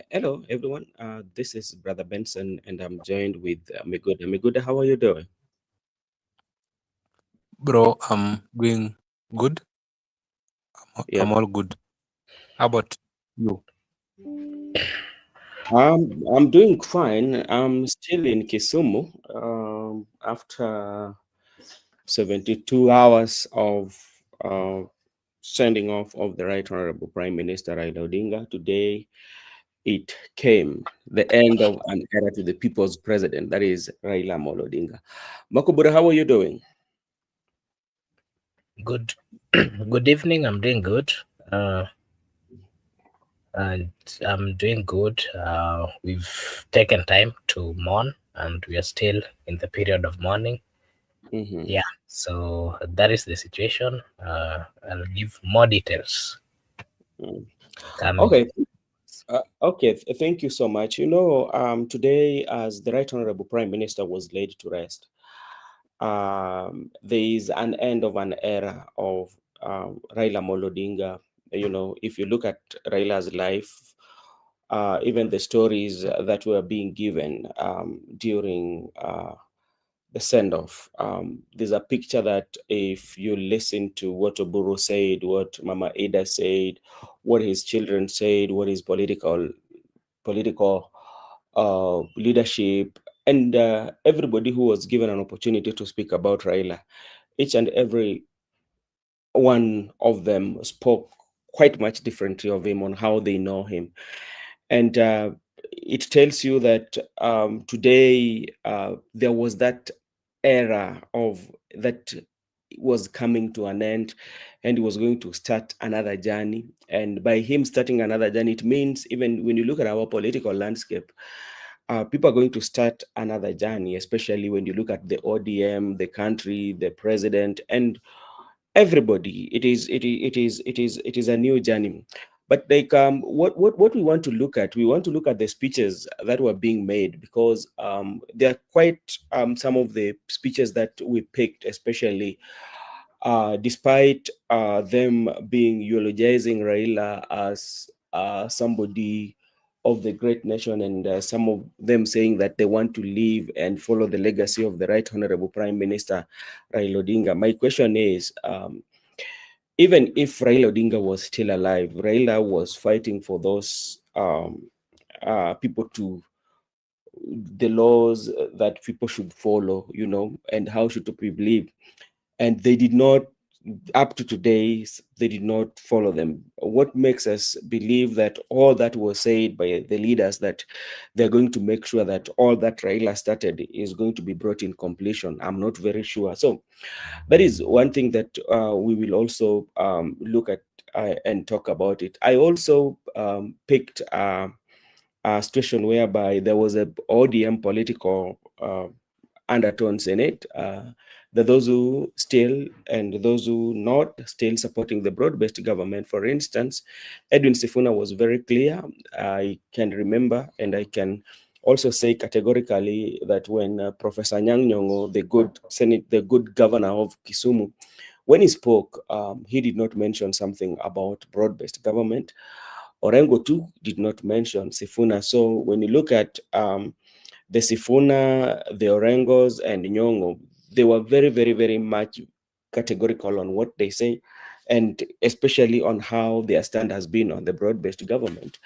Hello, everyone. This is Brother Benson, and I'm joined with Miguda. Miguda, how are you doing? Bro, I'm doing good. Yeah, I'm all good. How about you? I'm doing fine. I'm still in Kisumu after 72 hours of sending off of the Right Honorable Prime Minister Raila Odinga. Today, it came the end of an era to the people's president, that is Raila Amollo Odinga. Makubura, how are you doing? Good, good evening. I'm doing good. Uh, and I'm doing good. We've taken time to mourn, and we are still in the period of mourning. Mhm. Yeah. So that is the situation. I'll give more details Mm. coming. Okay, okay, thank you so much. Today, as the Right Honorable Prime Minister was laid to rest, there is an end of an era of Raila Molodinga. If you look at Raila's life, even the stories that were being given during the send off. There's a picture that if you listen to what Oburu said, what Mama Ada said, what his children said, what his political leadership, and everybody who was given an opportunity to speak about Raila, each and every one of them spoke quite much differently of him on how they know him. And it tells you that today there was that era of that was coming to an end, and he was going to start another journey. And by him starting another journey, it means even when you look at our political landscape, people are going to start another journey, especially when you look at the ODM, the country, the president, and everybody. It is a new journey. But like what we want to look at, we want to look at the speeches that were being made, because there are quite some of the speeches that we picked, especially despite them being eulogizing Raila as somebody of the great nation, and some of them saying that they want to live and follow the legacy of the Right Honorable Prime Minister Raila Odinga. My question is, even if Raila Odinga was still alive, Raila was fighting for those people to the laws that people should follow, and how should people live. And they did not, up to today, they did not follow them. What makes us believe that all that was said by the leaders, that they're going to make sure that all that Raila started is going to be brought in completion? I'm not very sure. So that is one thing that we will also look at and talk about it. I also picked a situation whereby there was a ODM political undertones in it. Those who still and those who not still supporting the broad-based government. For instance, Edwin Sifuna was very clear. I can remember, and I can also say categorically that when Professor Nyang' Nyong'o, the good governor of Kisumu, when he spoke, he did not mention something about broad-based government. Orengo too did not mention Sifuna. So when you look at the Sifuna, the Orengos, and Nyong'o, they were very, very, very much categorical on what they say, and especially on how their stand has been on the broad-based government.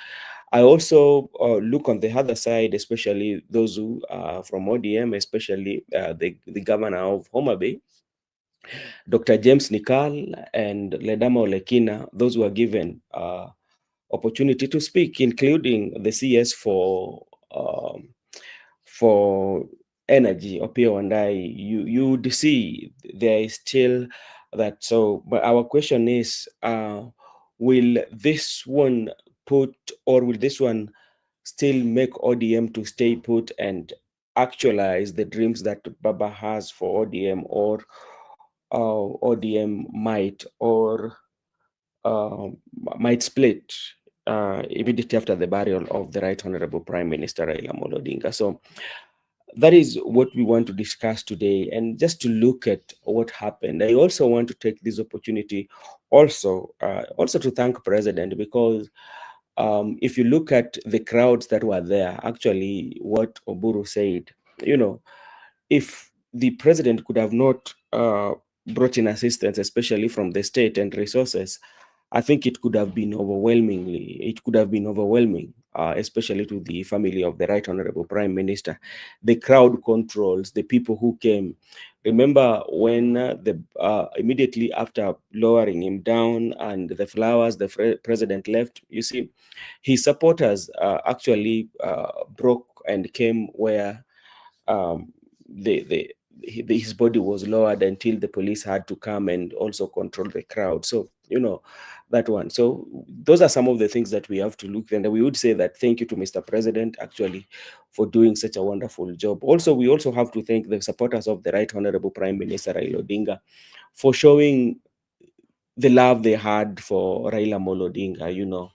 I also look on the other side, especially those who are from ODM, especially the governor of Homa Bay, Dr. James Nikal, and Ledama Olekina. Those were given opportunity to speak, including the CS for energy, Opio and I. You would see there is still that. So, but our question is, will this one put, or will this one still make ODM to stay put and actualize the dreams that Baba has for ODM, or ODM uh, might split immediately after the burial of the Right Honorable Prime Minister Raila Amolo Odinga? So that is what we want to discuss today, and just to look at what happened. I also want to take this opportunity also to thank President, because if you look at the crowds that were there, actually, what Oburu said, if the president could have not brought in assistance, especially from the state and resources, I think it could have been overwhelming, especially to the family of the Right Honorable Prime Minister. The crowd controls, the people who came. Remember when immediately after lowering him down and the flowers, the president left, you see, his supporters actually broke and came where um, his body was lowered until the police had to come and also control the crowd. So, that one. So those are some of the things that we have to look at. And we would say that thank you to Mr. President actually for doing such a wonderful job. Also, we also have to thank the supporters of the Right Honorable Prime Minister Raila Odinga for showing the love they had for Raila Odinga,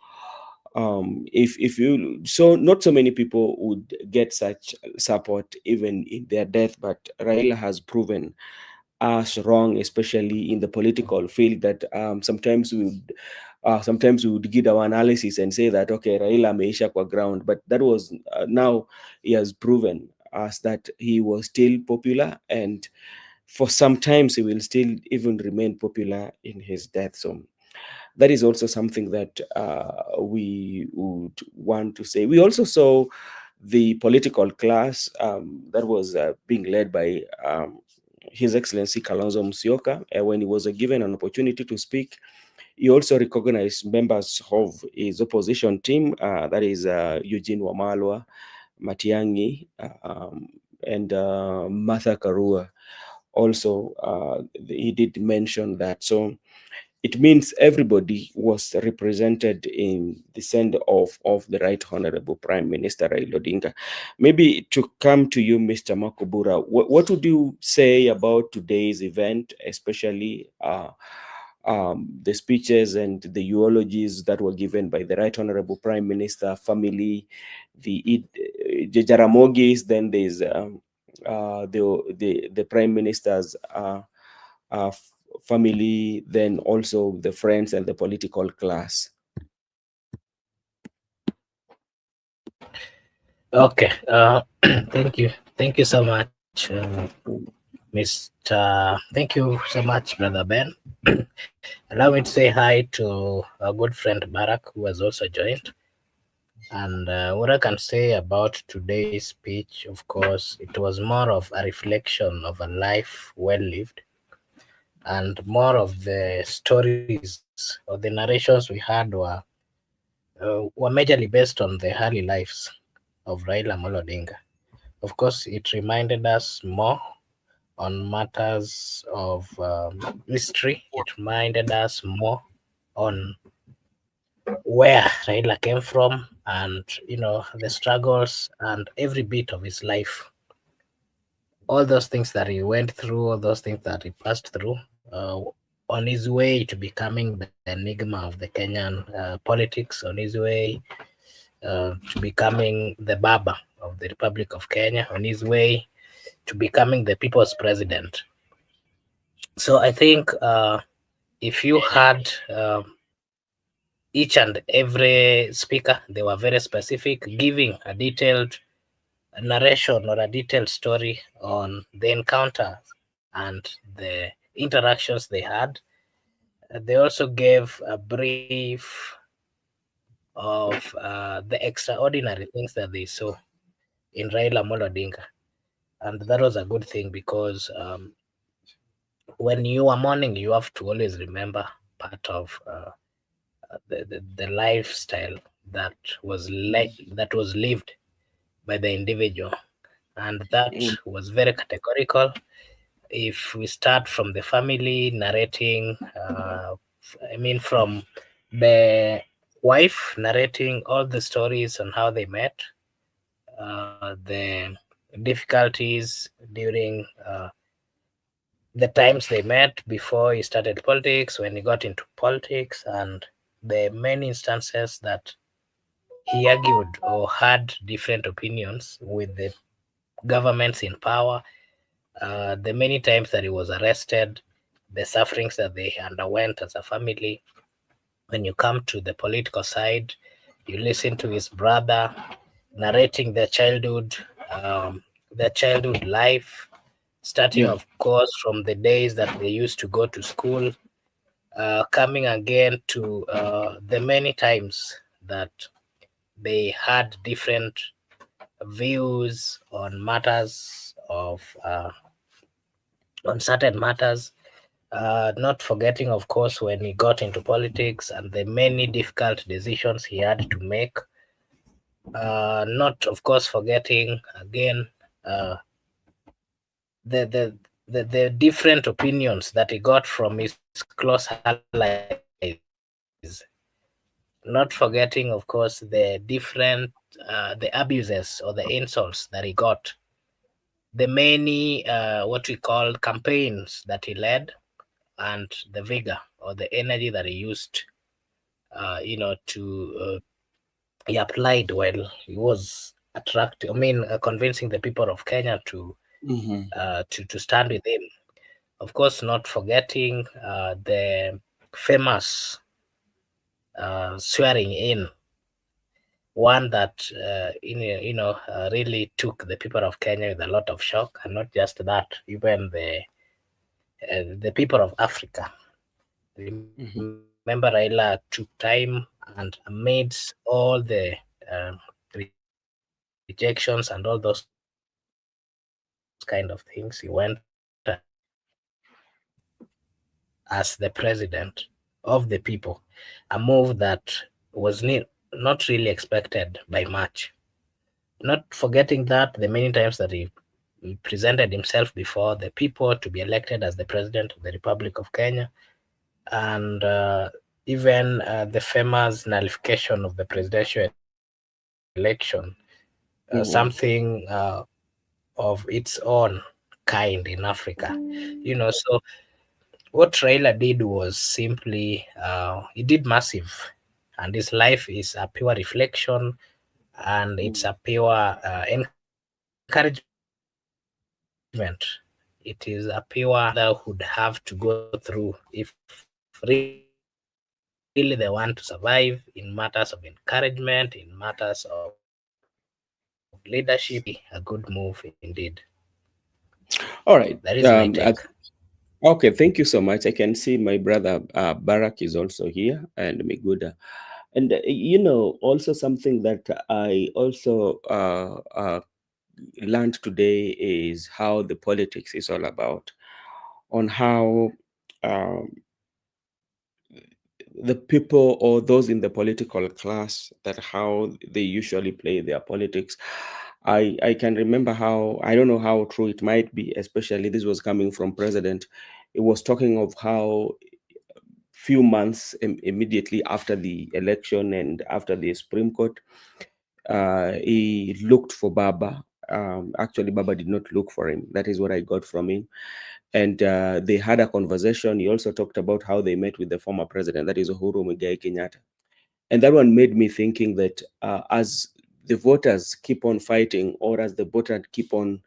if you, so not so many people would get such support even in their death, but Raila has proven us wrong, especially in the political field, that sometimes we would give our analysis and say that okay, Raila ameisha kwa ground, but that was now he has proven us that he was still popular, and for sometimes he will still even remain popular in his death. So that is also something that we would want to say. We also saw the political class that was being led by His Excellency Kalonzo Musyoka. When he was given an opportunity to speak, he also recognized members of his opposition team, that is Eugene Wamalwa, Matiang'i, and Martha Karua. Also, he did mention that. So it means everybody was represented in the send-off of the Right Honorable Prime Minister Raila Odinga. Maybe to come to you, Mr. Makobura, what would you say about today's event, especially the speeches and the eulogies that were given by the Right Honorable Prime Minister, family, the Jaramogis, then there's the Prime Minister's family, then also the friends and the political class. Okay. Thank you so much, Thank you so much, Brother Ben. Allow me to say hi to our good friend Barak, who has also joined. And what I can say about today's speech, of course, it was more of a reflection of a life well lived, and more of the stories or the narrations we had were majorly based on the early lives of Raila Amollo Odinga. Of course, it reminded us more on matters of history. It reminded us more on where Raila came from, and the struggles and every bit of his life, all those things that he went through, all those things that he passed through on his way to becoming the enigma of the Kenyan politics, on his way to becoming the Baba of the Republic of Kenya, on his way to becoming the people's president. So I think if you had each and every speaker, they were very specific, giving a detailed narration or a detailed story on the encounters and the interactions they had. They also gave a brief of the extraordinary things that they saw in Raila Amollo Odinga. And that was a good thing, because when you are mourning, you have to always remember part of the lifestyle that was lived by the individual, and that was very categorical. If we start from the family narrating, from the wife narrating all the stories on how they met, the difficulties during the times they met before he started politics, when he got into politics, and the many instances that he argued or had different opinions with the governments in power, the many times that he was arrested, the sufferings that they underwent as a family. When you come to the political side, You listen to his brother narrating their childhood life, starting, Yeah. of course, from the days that they used to go to school, coming again to the many times that they had different views on matters of on certain matters. Not forgetting, of course, when he got into politics and the many difficult decisions he had to make. Not, of course, forgetting again uh, the, the different opinions that he got from his close allies. Not forgetting, of course, the different the abuses or the insults that he got, the many what we call campaigns that he led, and the vigor or the energy that he used, to he applied while he was convincing the people of Kenya Mm-hmm. to stand with him. Of course, not forgetting the famous swearing in, one that really took the people of Kenya with a lot of shock, and not just that, even the people of Africa. Remember, Raila took time, and amidst all the um, rejections and all those kind of things, he went ahead as the president of the people, a move that was not really expected by much. Not forgetting that the many times that he presented himself before the people to be elected as the president of the Republic of Kenya, and even the famous nullification of the presidential election, something of its own kind in Africa. So what Raila did was simply he did massive, and his life is a pure reflection, and it's a pure encouragement. It is a pure what any father would have to go through if really they want to survive in matters of encouragement, in matters of leadership. A good move indeed. All That right. is my take. Okay, thank you so much. I can see my brother Barak is also here, and Miguda. And also something that I also learned today is how the politics is all about, on how um, the people or those in the political class, that how they usually play their politics. I can remember how, I don't know how true it might be, especially this was coming from president. It was talking of how few months immediately after the election and after the Supreme Court, he looked for Baba. Actually, Baba did not look for him. That is what I got from him. And they had a conversation. He also talked about how they met with the former president, that is Uhuru Muigai Kenyatta. And that one made me thinking that as the voters keep on fighting, or as the voters keep on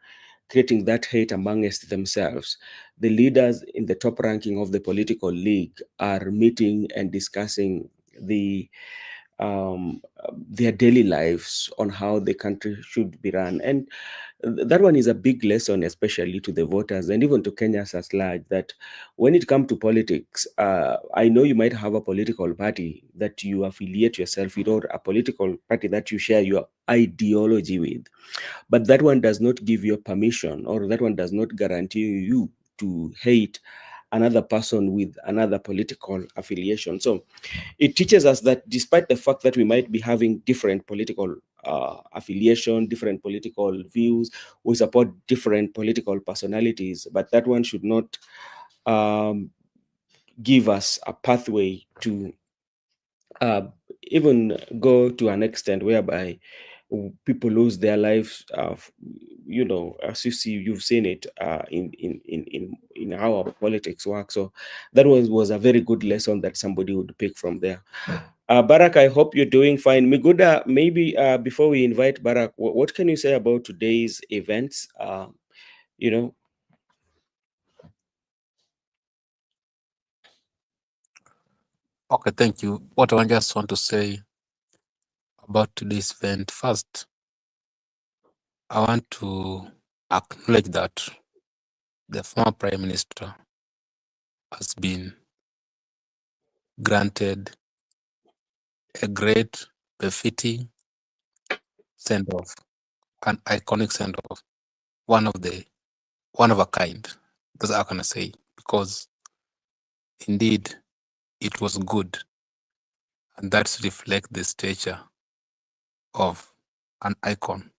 creating that hate amongst themselves, the leaders in the top ranking of the political league are meeting and discussing the their daily lives, on how the country should be run. And that one is a big lesson, especially to the voters and even to Kenyans as large, that when it comes to politics, I know you might have a political party that you affiliate yourself with, or a political party that you share your ideology with, but that one does not give you permission, or that one does not guarantee you to hate another person with another political affiliation. So it teaches us that despite the fact that we might be having different political affiliation, different political views, we support different political personalities, but that one should not um, give us a pathway to uh, even go to an extent whereby people lose their lives. As you see, you've seen it in how our politics work. So that was a very good lesson that somebody would pick from there. Barak, I hope you're doing fine. Miguda, maybe before we invite Barak, what can you say about today's events? You know. Okay, thank you. What I just want to say, about today's event. First, I want to acknowledge that the former Prime Minister has been granted a great, befitting send-off, an iconic send-off, one of a kind. That's how can I say, because indeed it was good, and that's reflect the stature of an icon.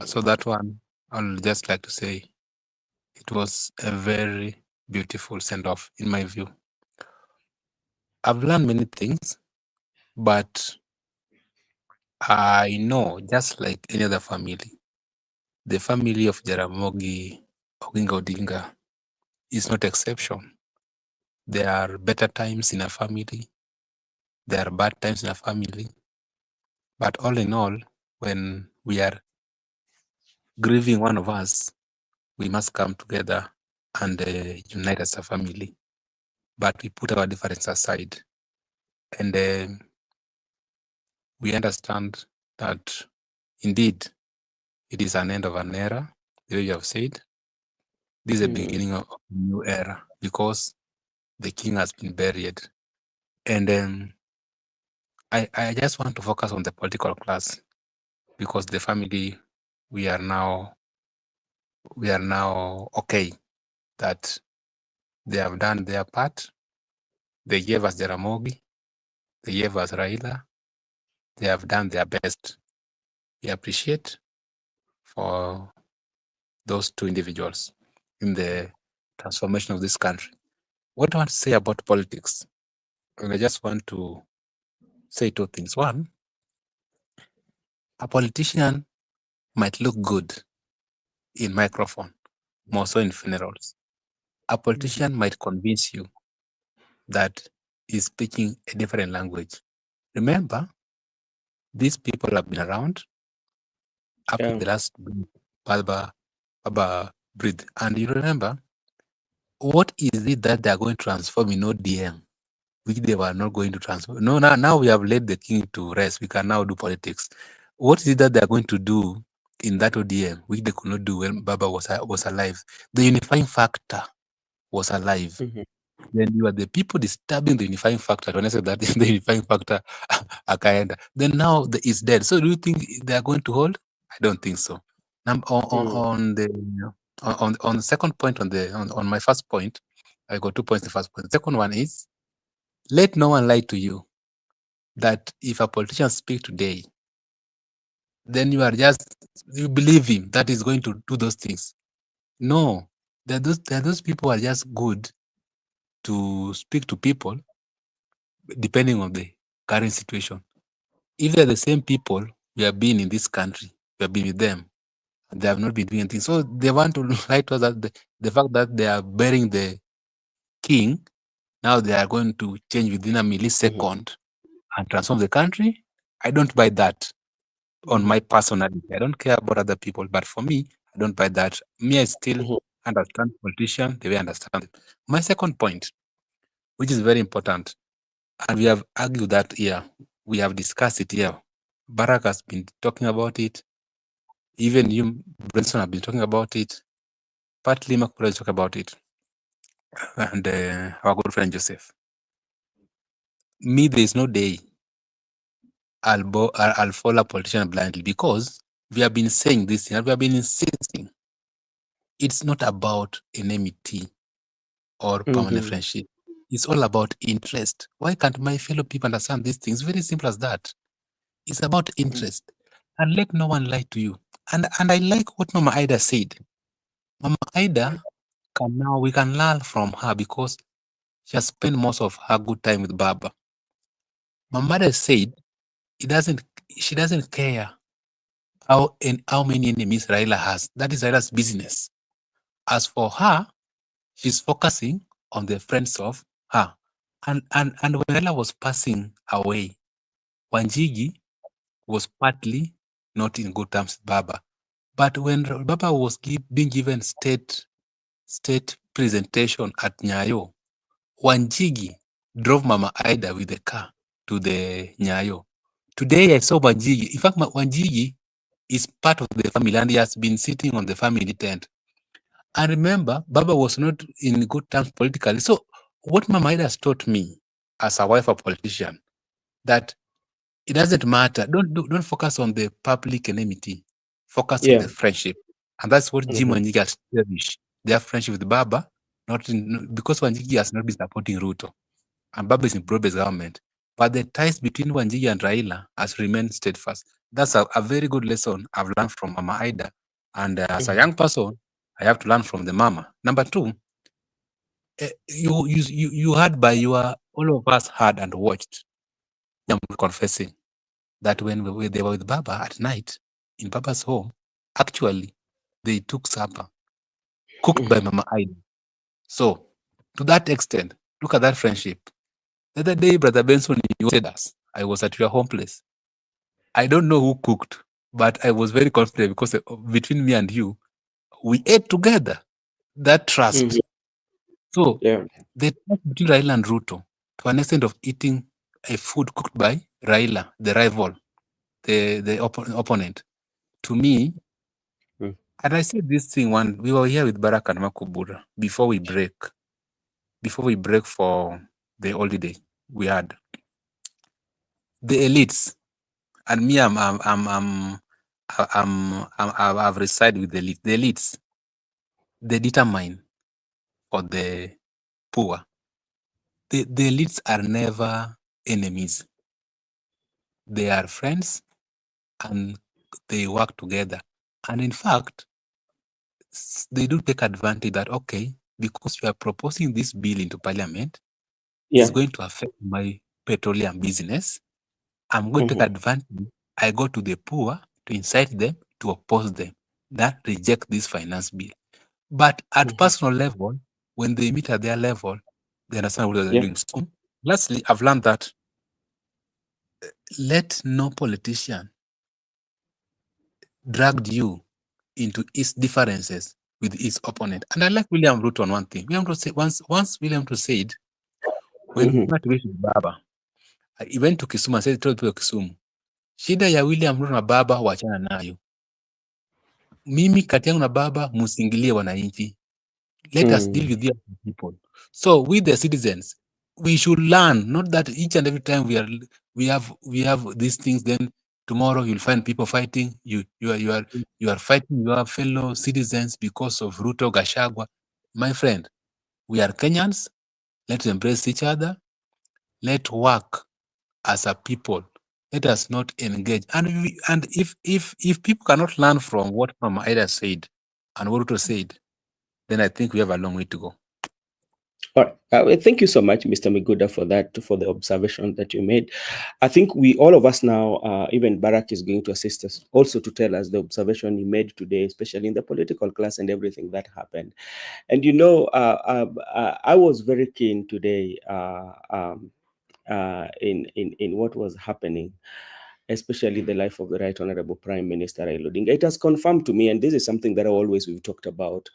So that one, I'll just like to say, it was a very beautiful send-off in my view. I've learned many things, but I know, just like any other family, the family of Jaramogi Oginga Odinga is not exception. There are better times in a family, there are bad times in a family, but all in all, when we are grieving one of us, we must come together and unite as a family. But we put our differences aside, and we understand that indeed it is an end of an era, the way you have said. This is the beginning of a new era because the king has been buried. And I just want to focus on the political class because the family, we are now okay that they have done their part. They gave us Jaramogi, they gave us Raila, they have done their best. We appreciate for those two individuals in the transformation of this country. What I want to say about politics, and I just want to say two things. One, a politician might look good in microphone, more so in funerals. A politician might convince you that he's speaking a different language. Remember, these people have been around up to the last Baba breathe. And you remember, what is it that they are going to transform in ODM, which they were not going to transform? No, now we have laid the king to rest. We can now do politics. What is it that they are going to do in that ODM, which they could not do when Baba was alive? The unifying factor was alive. Then you are the people disturbing the unifying factor. When I say that the unifying factor, akaenda. Then now it's dead. So do you think they are going to hold? I don't think so. On the second point, on my first point, I got 2 points. The first point. The second one is, let no one lie to you that if a politician speak today, then you believe him that he's going to do those things. No, there are those people who are just good to speak to people depending on the current situation. If they're the same people we have been in this country, we have been with them, and they have not been doing anything. So they want to lie to us that the fact that they are burying the king, now they are going to change within a millisecond and transform the country. I don't buy that on my personality. I don't care about other people, but for me, I don't buy that. Me, I still understand politicians the way I understand them. My second point, which is very important, and we have argued that here, we have discussed it here. Barack has been talking about it. Even you, Branson, have been talking about it. Partly Makura talk about it. And our good friend Joseph. Me, there is no day I'll follow a politician blindly because we have been saying this and we have been insisting. It's not about enmity or permanent friendship. It's all about interest. Why can't my fellow people understand these things? Very simple as that. It's about interest. And let no one lie to you. And I like what Mama Ida said. Mama Ida we can learn from her because she has spent most of her good time with Baba. Mama Ida said she doesn't care how many enemies Raila has. That is Raila's business. As for her, she's focusing on the friends of her. And when Raila was passing away, Wanjigi was partly not in good terms with Baba. But when Baba was being given state presentation at Nyayo, Wanjigi drove Mama Ida with the car to the Nyayo Today I saw Wanjigi. In fact, Wanjigi is part of the family and he has been sitting on the family tent. And remember, Baba was not in good terms politically. So what Mama Ida has taught me as a wife of politician, that it doesn't matter. Don't focus on the public enmity. Focus on the friendship. And that's what Jim Wanjigi has established. Their friendship with Baba, because Wanjigi has not been supporting Ruto. And Baba is in broad-based government. But the ties between Wanjigi and Raila has remained steadfast. That's a very good lesson I've learned from Mama Ida. And as a young person, I have to learn from the mama. Number two, you heard by all of us heard and watched them confessing that when they were with Baba at night in Baba's home, actually they took supper cooked by Mama Ida. So to that extent, look at that friendship. The other day, Brother Benson, you said us, I was at your home place. I don't know who cooked, but I was very confident because between me and you, we ate together. That trust. So the trust between Raila and Ruto, to an extent of eating a food cooked by Raila, the rival, the opponent, to me, and I said this thing when we were here with Barak and Makubura before we break for the holiday we had. The elites, and me, I've resided with the elites. The elites, they determine for the poor. The elites are never enemies. They are friends and they work together. And in fact, they do take advantage that, okay, because you are proposing this bill into parliament, it's going to affect my petroleum business. I'm going to take advantage. I go to the poor to incite them to oppose them, that reject this finance bill. But at personal level, when they meet at their level, they understand what they're doing. So, lastly, I've learned that let no politician drag you into his differences with his opponent. And I like William Ruto on one thing. William Ruto said, once William Ruto said, when he went to visit Baba, he went to Kisumu and said, told people Kisumu, shida ya William Ruto na Baba wachana nayo. Mimi kati yangu na Baba musingilie wananchi. Let us deal with the people. So with the citizens, we should learn, not that each and every time we have these things, then tomorrow you'll find people fighting. You are fighting your fellow citizens because of Ruto, Gachagua. My friend, we are Kenyans. Let's embrace each other. Let's work as a people. Let us not engage. And if people cannot learn from what Mama Ida said and what Ruto said, then I think we have a long way to go. All right. Thank you so much, Mr. Miguda, for the observation that you made. I think all of us now, even Barak is going to assist us also to tell us the observation he made today, especially in the political class and everything that happened. And I was very keen today in what was happening, especially the life of the Right Honorable Prime Minister Raila Odinga. It has confirmed to me, and this is something that we've talked about,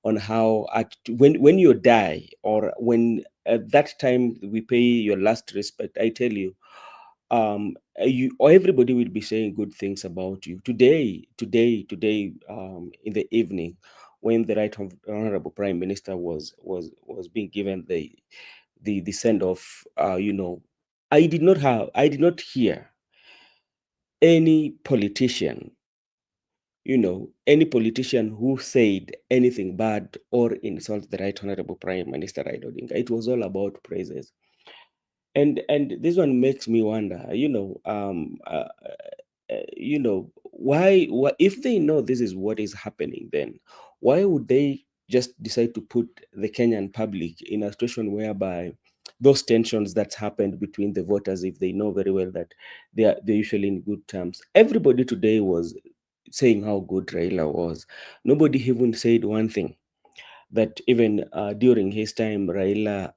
on how when you die, or when at that time we pay your last respect, I tell you, everybody will be saying good things about you. Today, in the evening, when the Right Honorable Prime Minister was being given the send off, I did not hear any politician who said anything bad or insult the Right Honorable Prime Minister Raila Odinga. It was all about praises. And this one makes me wonder, why if they know this is what is happening, then why would they just decide to put the Kenyan public in a situation whereby those tensions that's happened between the voters, if they know very well that they're usually in good terms? Everybody today was saying how good Raila was. Nobody even said one thing, that even during his time, Raila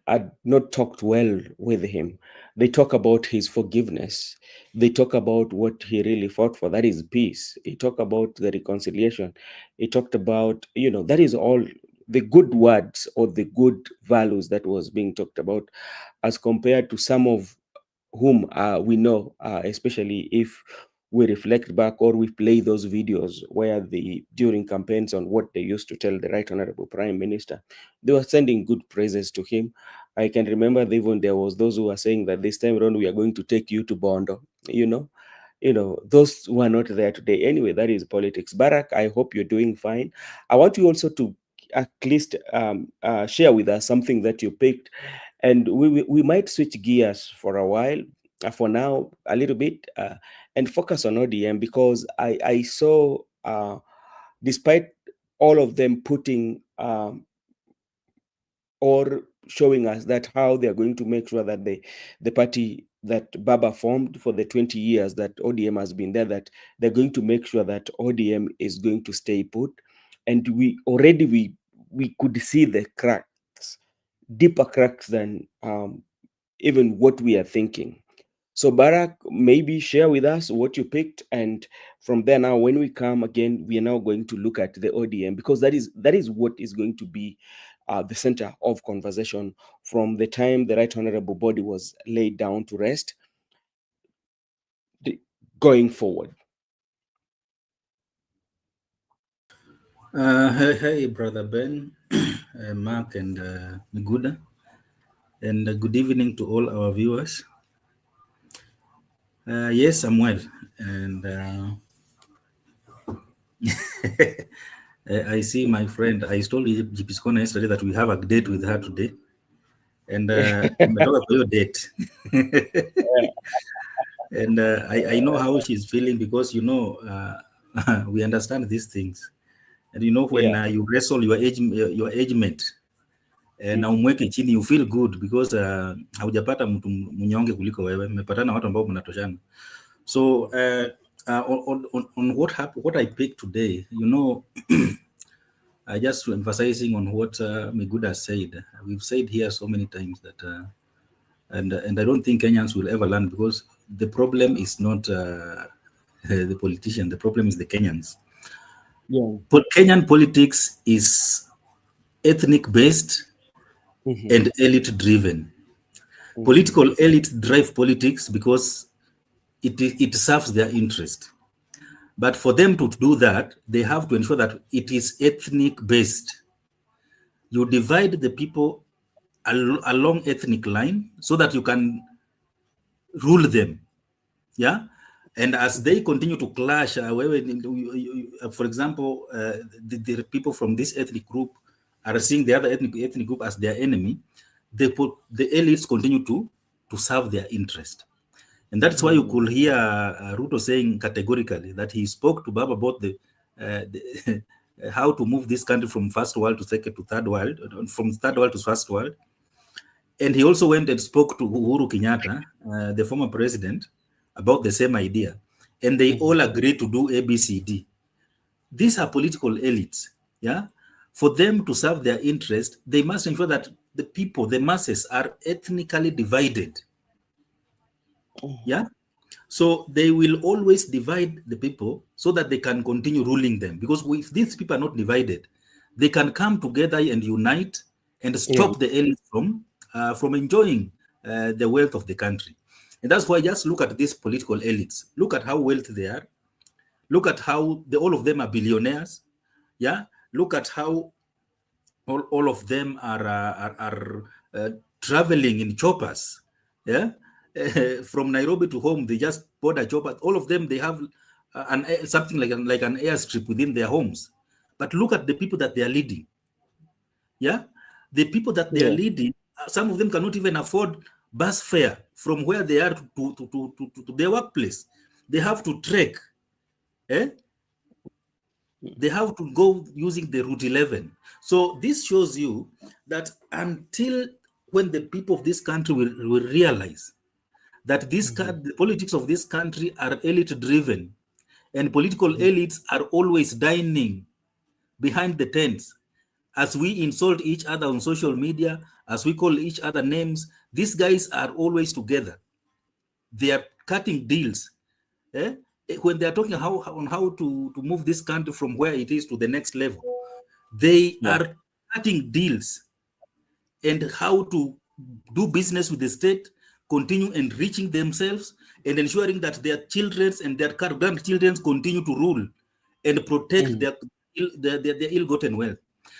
had not talked well with him. They talk about his forgiveness. They talk about what he really fought for, that is peace. He talked about the reconciliation. He talked about, that is all good words or the good values that was being talked about, as compared to some of whom we know, especially if we reflect back or we play those videos where during campaigns on what they used to tell the Right Honorable Prime Minister, they were sending good praises to him. I can remember even there was those who were saying that this time around we are going to take you to Bondo, you know. Those who are not there today. Anyway, that is politics. Barack, I hope you're doing fine. I want you also to at least share with us something that you picked, and we might switch gears for a while, for now, a little bit, and focus on ODM, because I saw, despite all of them putting or showing us that how they are going to make sure that the party that Baba formed for the 20 years that ODM has been there, that they're going to make sure that ODM is going to stay put. And we could see the cracks, deeper cracks than even what we are thinking. So Barak, maybe share with us what you picked, and from there now, when we come again, we are now going to look at the ODM, because that is what is going to be the center of conversation from the time the Right Honorable Body was laid down to rest, going forward. Hey, Brother Ben, Mark, and Miguda, and good evening to all our viewers. Yes, I'm well, and I see my friend. I told GP Scona yesterday that we have a date with her today, and I'm talking about your date. And I know how she's feeling, because we understand these things, and when you wrestle your age mate na umweke chini, you feel good, because haujapata mtu mnyonge kuliko wewe, mmepatana watu ambao mnatoshana. So on what I picked today, I just emphasizing on what Miguda said. We've said here so many times that and I don't think Kenyans will ever learn, because the problem is not the politician, the problem is the Kenyans. But Kenyan politics is ethnic based and elite driven. Political elite drive politics because it serves their interest. But for them to do that, they have to ensure that it is ethnic based. You divide the people along ethnic line so that you can rule them. Yeah. And as they continue to clash, for example, the people from this ethnic group are seeing the other ethnic group as their enemy, the elites continue to serve their interest. And that's why you could hear Ruto saying categorically that he spoke to Baba about how to move this country from first world to second to third world, from third world to first world. And he also went and spoke to Uhuru Kenyatta, the former president, about the same idea. And they all agreed to do ABCD. These are political elites. Yeah. For them to serve their interest, they must ensure that the people, the masses, are ethnically divided. Yeah. So they will always divide the people so that they can continue ruling them. Because if these people are not divided, they can come together and unite and stop the elites from enjoying the wealth of the country. And that's why just look at these political elites. Look at how wealthy they are. Look at how all of them are billionaires. Yeah. Look at how all of them are traveling in choppers. Yeah. From Nairobi to home, they just bought a chopper. All of them, they have something like an airstrip within their homes. But look at the people that they are leading. Yeah. The people that they are leading, some of them cannot even afford bus fare from where they are to their workplace. They have to trek. They have to go using the Route 11. So this shows you that until when the people of this country will realize that the politics of this country are elite driven, and political elites are always dining behind the tents. As we insult each other on social media, as we call each other names, these guys are always together. They are cutting deals. When they are talking on how to move this country from where it is to the next level, they are cutting deals and how to do business with the state, continue enriching themselves and ensuring that their children and their grandchildren continue to rule and protect their ill-gotten wealth.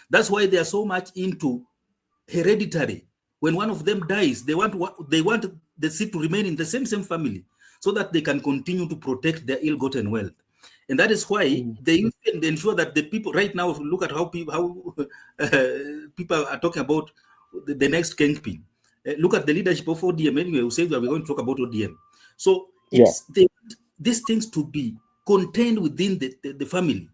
That's why they are so much into hereditary. When one of them dies, they want the seat to remain in the same family so that they can continue to protect their ill-gotten wealth. And that is why they ensure that the people right now, look at how people are talking about the next kingpin. Look at the leadership of ODM. Anyway, we say that we're going to talk about ODM. So it's these things to be contained within the family,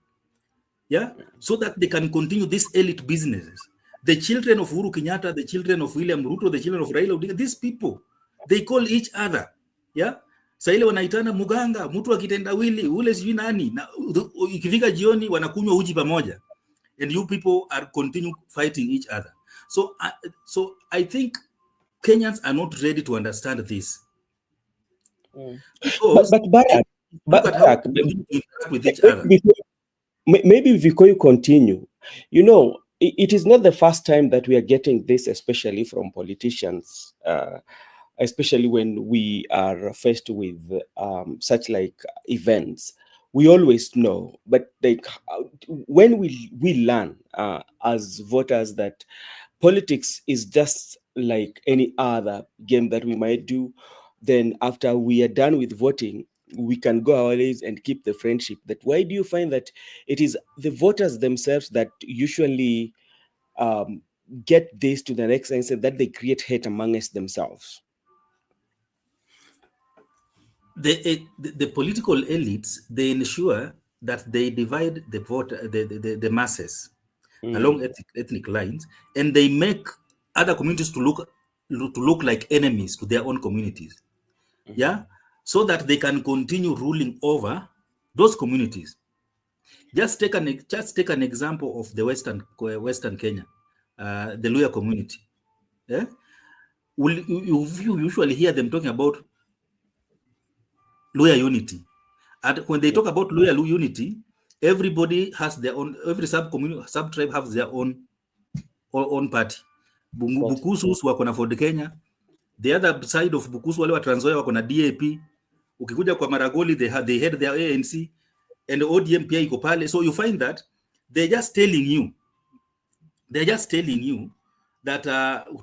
so that they can continue these elite businesses. The children of Uhuru Kenyatta, the children of William Ruto, the children of Raila Odinga, these people, they call each other, Saa ile wanaitana muganga, mtu akitendawili, ule sijui nani, na ikifika jioni wanakunywa uji pamoja. And you people are continue fighting each other. So I think Kenyans are not ready to understand this. Because look at how they interact with each other. Maybe before you continue, it is not the first time that we are getting this, especially from politicians, especially when we are faced with such like events. We always know, but like when we learn as voters that politics is just like any other game that we might do, then after we are done with voting, we can go our ways and keep the friendship. That why do you find that it is the voters themselves that usually get this to the next extent that they create hate amongst themselves? The political elites, they ensure that they divide the vote, the masses along ethnic lines, and they make other communities to look like enemies to their own communities, so that they can continue ruling over those communities. Just take an example of the Western Kenya, the Luhya community. You usually hear them talking about Luhya unity. And when they talk about Luhya unity, everybody has their own, every sub-tribe has their own party. Bukusus wako na Ford Kenya. The other side of Bukusu, wale wa Trans Nzoia wako na DAP. Ukikuja kwa Maragoli, they had their ANC, and the ODM pia iko pale. So you find that they're just telling you that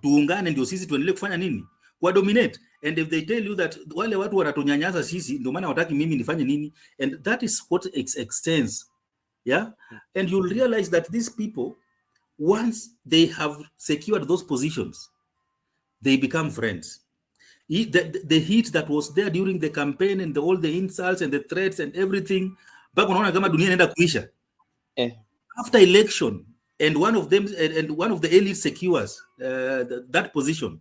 tuungane ndio sisi tuendelee kufanya nini? Kwa dominate. And if they tell you that wale watu wanatunyanyasa sisi ndio maana wataki mimi nifanye nini, and that is what extends, and you'll realize that these people, once they have secured those positions, they become friends. The heat that was there during the campaign and all the insults and the threats and everything, mpaka unaona kama dunia inaenda kuisha. After election, and one of the elites secures that position,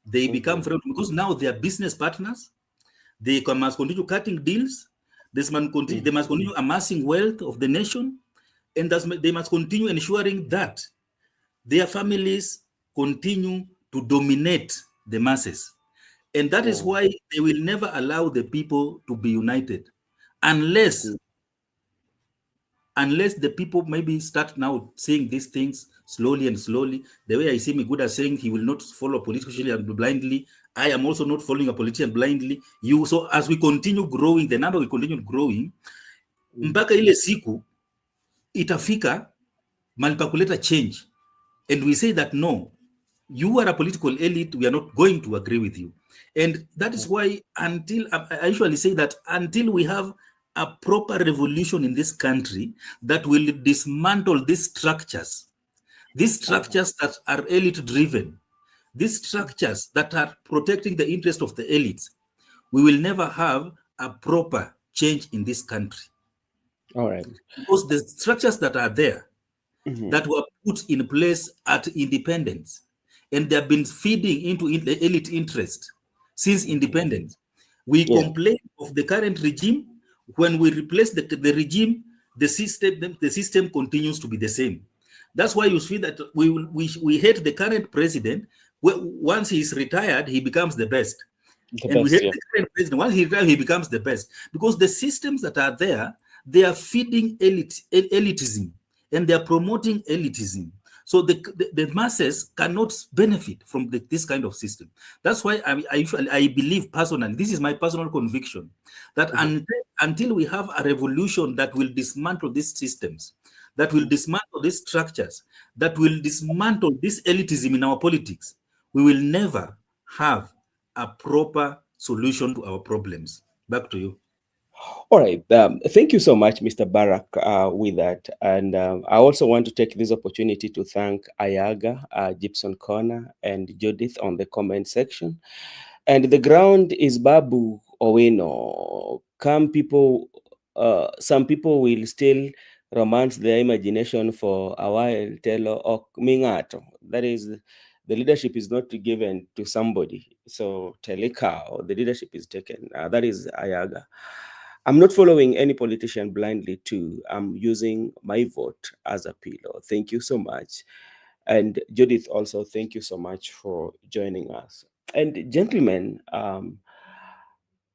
they become friends because now they are business partners. They must continue cutting deals. They must continue amassing wealth of the nation, and they must continue ensuring that their families continue to dominate the masses. And that is why they will never allow the people to be united unless the people maybe start now saying these things slowly. The way I see Miguda saying he will not follow a politician blindly, I am also not following a politician blindly. So as we continue growing, the number will continue growing, mpaka ile siku itafika mahali pa kuleta change. And we say that no, you are a political elite, we are not going to agree with you. And that is why I usually say that until we have a proper revolution in this country that will dismantle these structures that are elite driven, these structures that are protecting the interest of the elites, we will never have a proper change in this country. All right. Because the structures that are there, that were put in place at independence, and they have been feeding into the elite interest since independence. We complain of the current regime. When we replace the regime, the system continues to be the same. That's why you see that we hate the current president. Once he's retired, he becomes the best. We hate the current president. Once he retires, he becomes the best. Because the systems that are there, they are feeding elitism, and they are promoting elitism. So the masses cannot benefit from this kind of system. That's why I believe personally, this is my personal conviction, that until we have a revolution that will dismantle these systems, that will dismantle these structures, that will dismantle this elitism in our politics, we will never have a proper solution to our problems. Back to you. All right. Thank you so much, Mr. Barak, with that. And I also want to take this opportunity to thank Ayaga, Gibson Corner, and Judith on the comment section. And the ground is Babu Owino. Some people will still romance their imagination for a while, tell ok mingato. That is, the leadership is not given to somebody. So Telika, the leadership is taken. That is Ayaga. I'm not following any politician blindly too. I'm using my vote as a pillow. Thank you so much. And Judith, also, thank you so much for joining us. And gentlemen,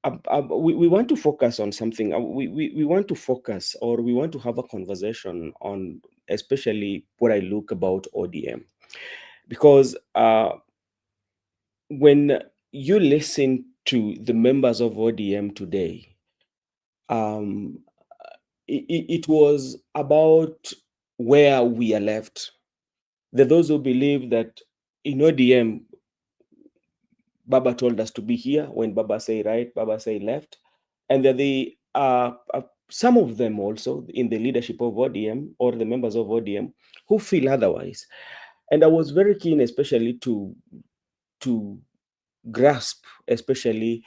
we want to focus on something. We want to focus, or we want to have a conversation on especially what I look about ODM. Because when you listen to the members of ODM today, it was about where we are left. There are those who believe that in ODM, Baba told us to be here. When Baba say right, Baba say left. And there some of them also in the leadership of ODM or the members of ODM who feel otherwise. And I was very keen, especially to grasp, especially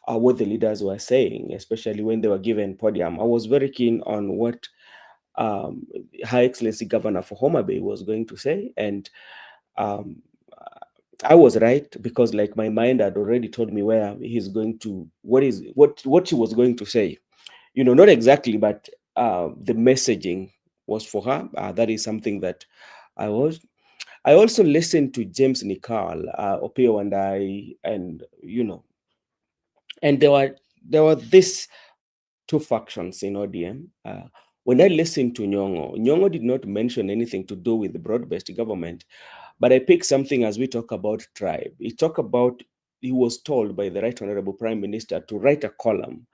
what the leaders were saying, especially when they were given podium. I was very keen on what High Excellency Governor for Homa Bay was going to say, and I was right, because like my mind had already told me where he's going to, what he was going to say. Not exactly, but the messaging was for her. That is something that I also listened to James Nikal, Opio and I, and and there were these two factions in ODM. When I listened to Nyong'o did not mention anything to do with the broad-based government, but I picked something as we talk about tribe. He was told by the Right Honorable Prime Minister to write a column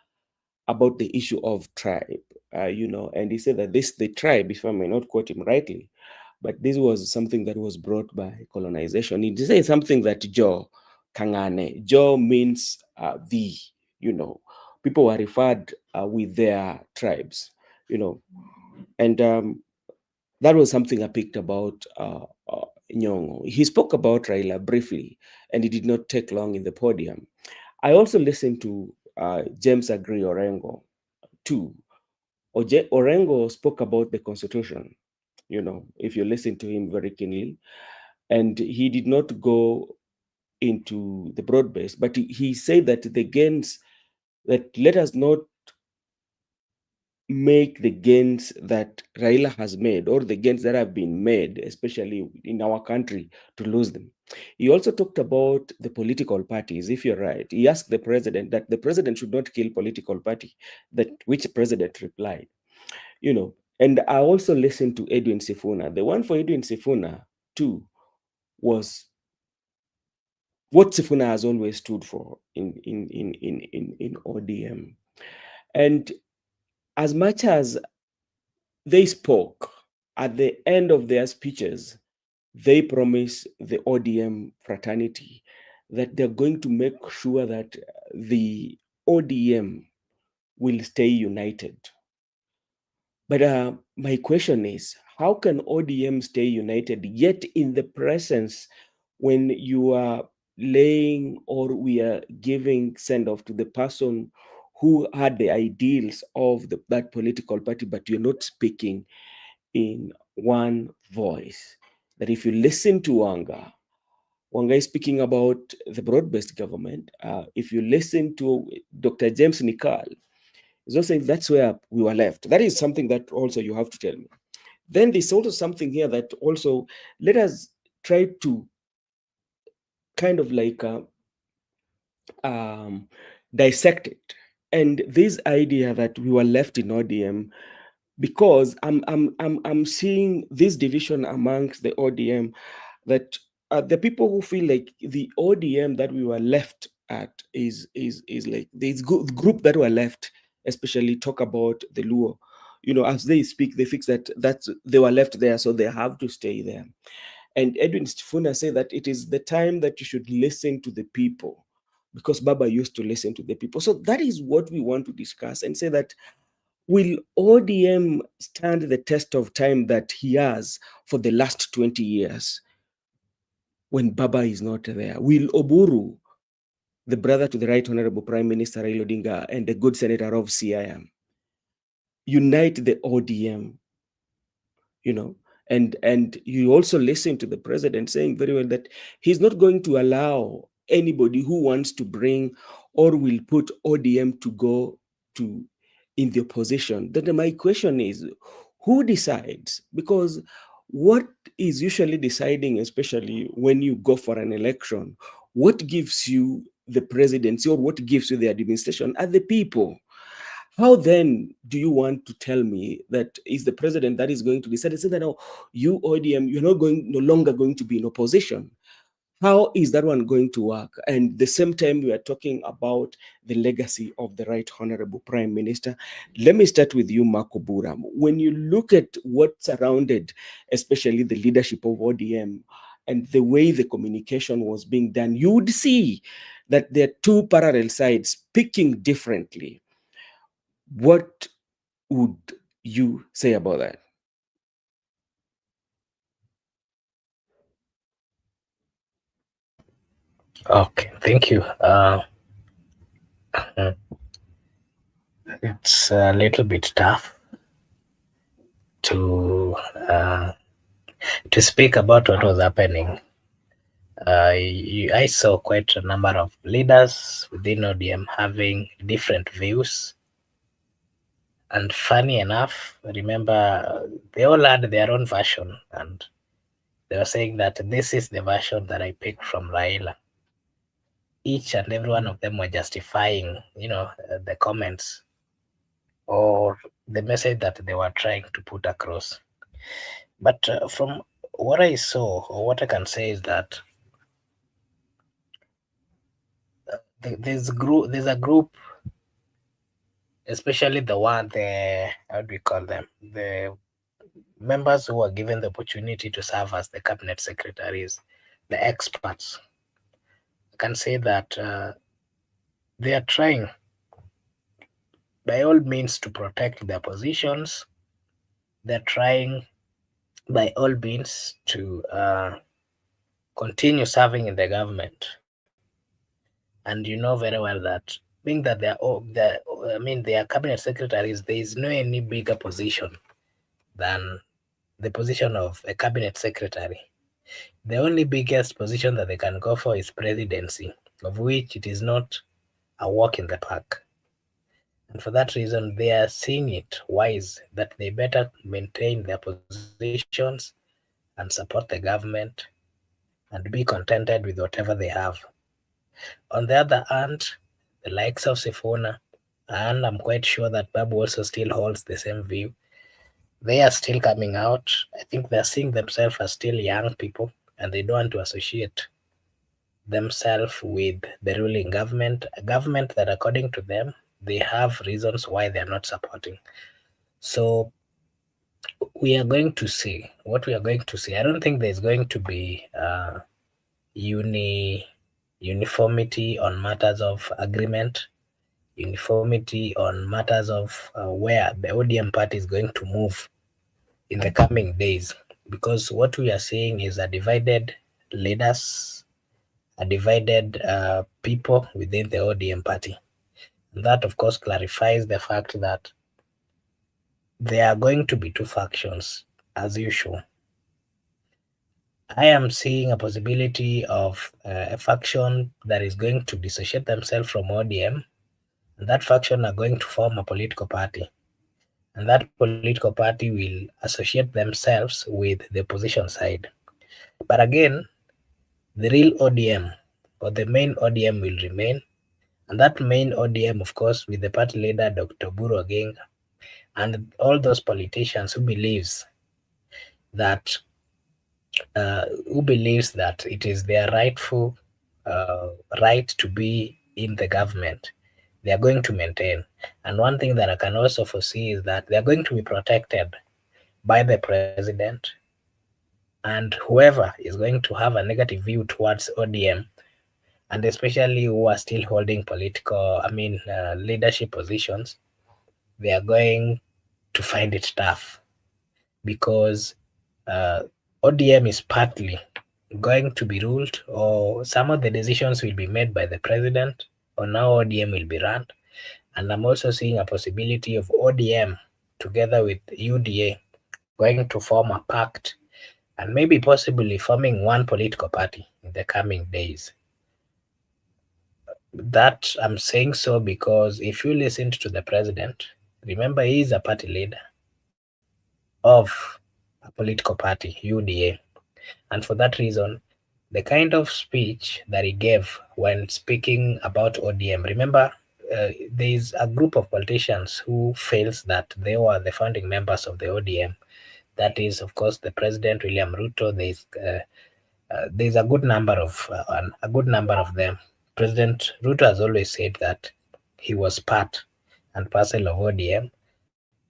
about the issue of tribe, and he said that the tribe, if I may not quote him rightly, but this was something that was brought by colonization. He said something that Jo Kangane. Jo means people were referred with their tribes, and that was something I picked about Nyong'o. He spoke about Raila briefly, and he did not take long in the podium. I also listened to James Agri Orengo too. Orengo spoke about the Constitution, if you listen to him very keenly, and he did not go into the broad base, but he said that let us not make the gains that Raila has made, or the gains that have been made, especially in our country, to lose them. He also talked about the political parties. If you're right, he asked the president that the president should not kill political party, that which president replied, And I also listened to Edwin Sifuna. The one for Edwin Sifuna, too, was what Sifuna has always stood for in ODM. And as much as they spoke, at the end of their speeches, they promised the ODM fraternity that they're going to make sure that the ODM will stay united. But my question is, how can ODM stay united, yet in the presence when you are laying, or we are giving send-off to the person who had the ideals of that political party, but you're not speaking in one voice? That if you listen to Wanga is speaking about the broad-based government. If you listen to Dr. James Nikal, he's also saying that's where we were left. That is something that also you have to tell me. Then there's also something here that also, let us try to kind of like dissect it. And this idea that we were left in ODM because I'm seeing this division amongst the ODM, that the people who feel like the ODM that we were left at is like this group that were left, especially talk about the Luo. You know, as they speak, they fix that they were left there, so they have to stay there. And Edwin Sifuna said that it is the time that you should listen to the people, because Baba used to listen to the people. So that is what we want to discuss and say that, will ODM stand the test of time that he has for the last 20 years when Baba is not there? Will Oburu, the brother to the Right Honorable Prime Minister Raila Odinga and the good senator of CIM, unite the ODM? You know, and you also listen to the president saying very well that he's not going to allow anybody who wants to bring or will put ODM to go to in the opposition. Then my question is, who decides? Because what is usually deciding, especially when you go for an election, what gives you the presidency or what gives you the administration are the people. How then do you want to tell me that is the president that is going to decide? Say that, oh, you ODM, you're no longer going to be in opposition. How is that one going to work? And the same time we are talking about the legacy of the Right Honorable Prime Minister. Let me start with you, Marco Buram. When you look at what surrounded, especially the leadership of ODM and the way the communication was being done, you would see that there are two parallel sides speaking differently. What would you say about that? Okay, thank you. It's a little bit tough to speak about what was happening. I saw quite a number of leaders within ODM having different views. And funny enough, remember, they all had their own version, and they were saying that this is the version that I picked from Raila. Each and every one of them were justifying, the comments or the message that they were trying to put across. But from what I saw, or what I can say, is that there's a group, especially how do we call them? The members who are given the opportunity to serve as the cabinet secretaries, the experts. I can say that they are trying by all means to protect their positions. They're trying by all means to continue serving in the government. And you know very well that being that they are cabinet secretaries, there is no any bigger position than the position of a cabinet secretary. The only biggest position that they can go for is presidency, of which it is not a walk in the park. And for that reason, they are seeing it wise that they better maintain their positions and support the government and be contented with whatever they have. On the other hand, the likes of Sifuna, and I'm quite sure that Babu also still holds the same view, they are still coming out. I think they're seeing themselves as still young people, and they don't want to associate themselves with the ruling government, a government that, according to them, they have reasons why they're not supporting. So we are going to see what we are going to see. I don't think there's going to be uniformity on matters of agreement, uniformity on matters of where the ODM party is going to move in the coming days, because what we are seeing is a divided leaders, a divided people within the ODM party. And that, of course, clarifies the fact that there are going to be two factions as usual. I am seeing a possibility of a faction that is going to dissociate themselves from ODM, and that faction are going to form a political party. And that political party will associate themselves with the opposition side. But again, the real ODM or the main ODM will remain. And that main ODM, of course, with the party leader, Dr. Buru Odinga, And all those politicians who believes that it is their rightful right to be in the government, they are going to maintain. And one thing that I can also foresee is that they are going to be protected by the president, and whoever is going to have a negative view towards ODM, and especially who are still holding leadership positions, they are going to find it tough, because ODM is partly going to be ruled, or some of the decisions will be made by the president on how ODM will be run. And I'm also seeing a possibility of ODM together with UDA going to form a pact, and maybe possibly forming one political party in the coming days. That I'm saying so because if you listen to the president, remember he is a party leader of a political party, UDA. And for that reason, the kind of speech that he gave when speaking about ODM, remember, there is a group of politicians who feels that they were the founding members of the ODM. That is, of course, the President William Ruto. There's a good number of them. President Ruto has always said that he was part and parcel of ODM,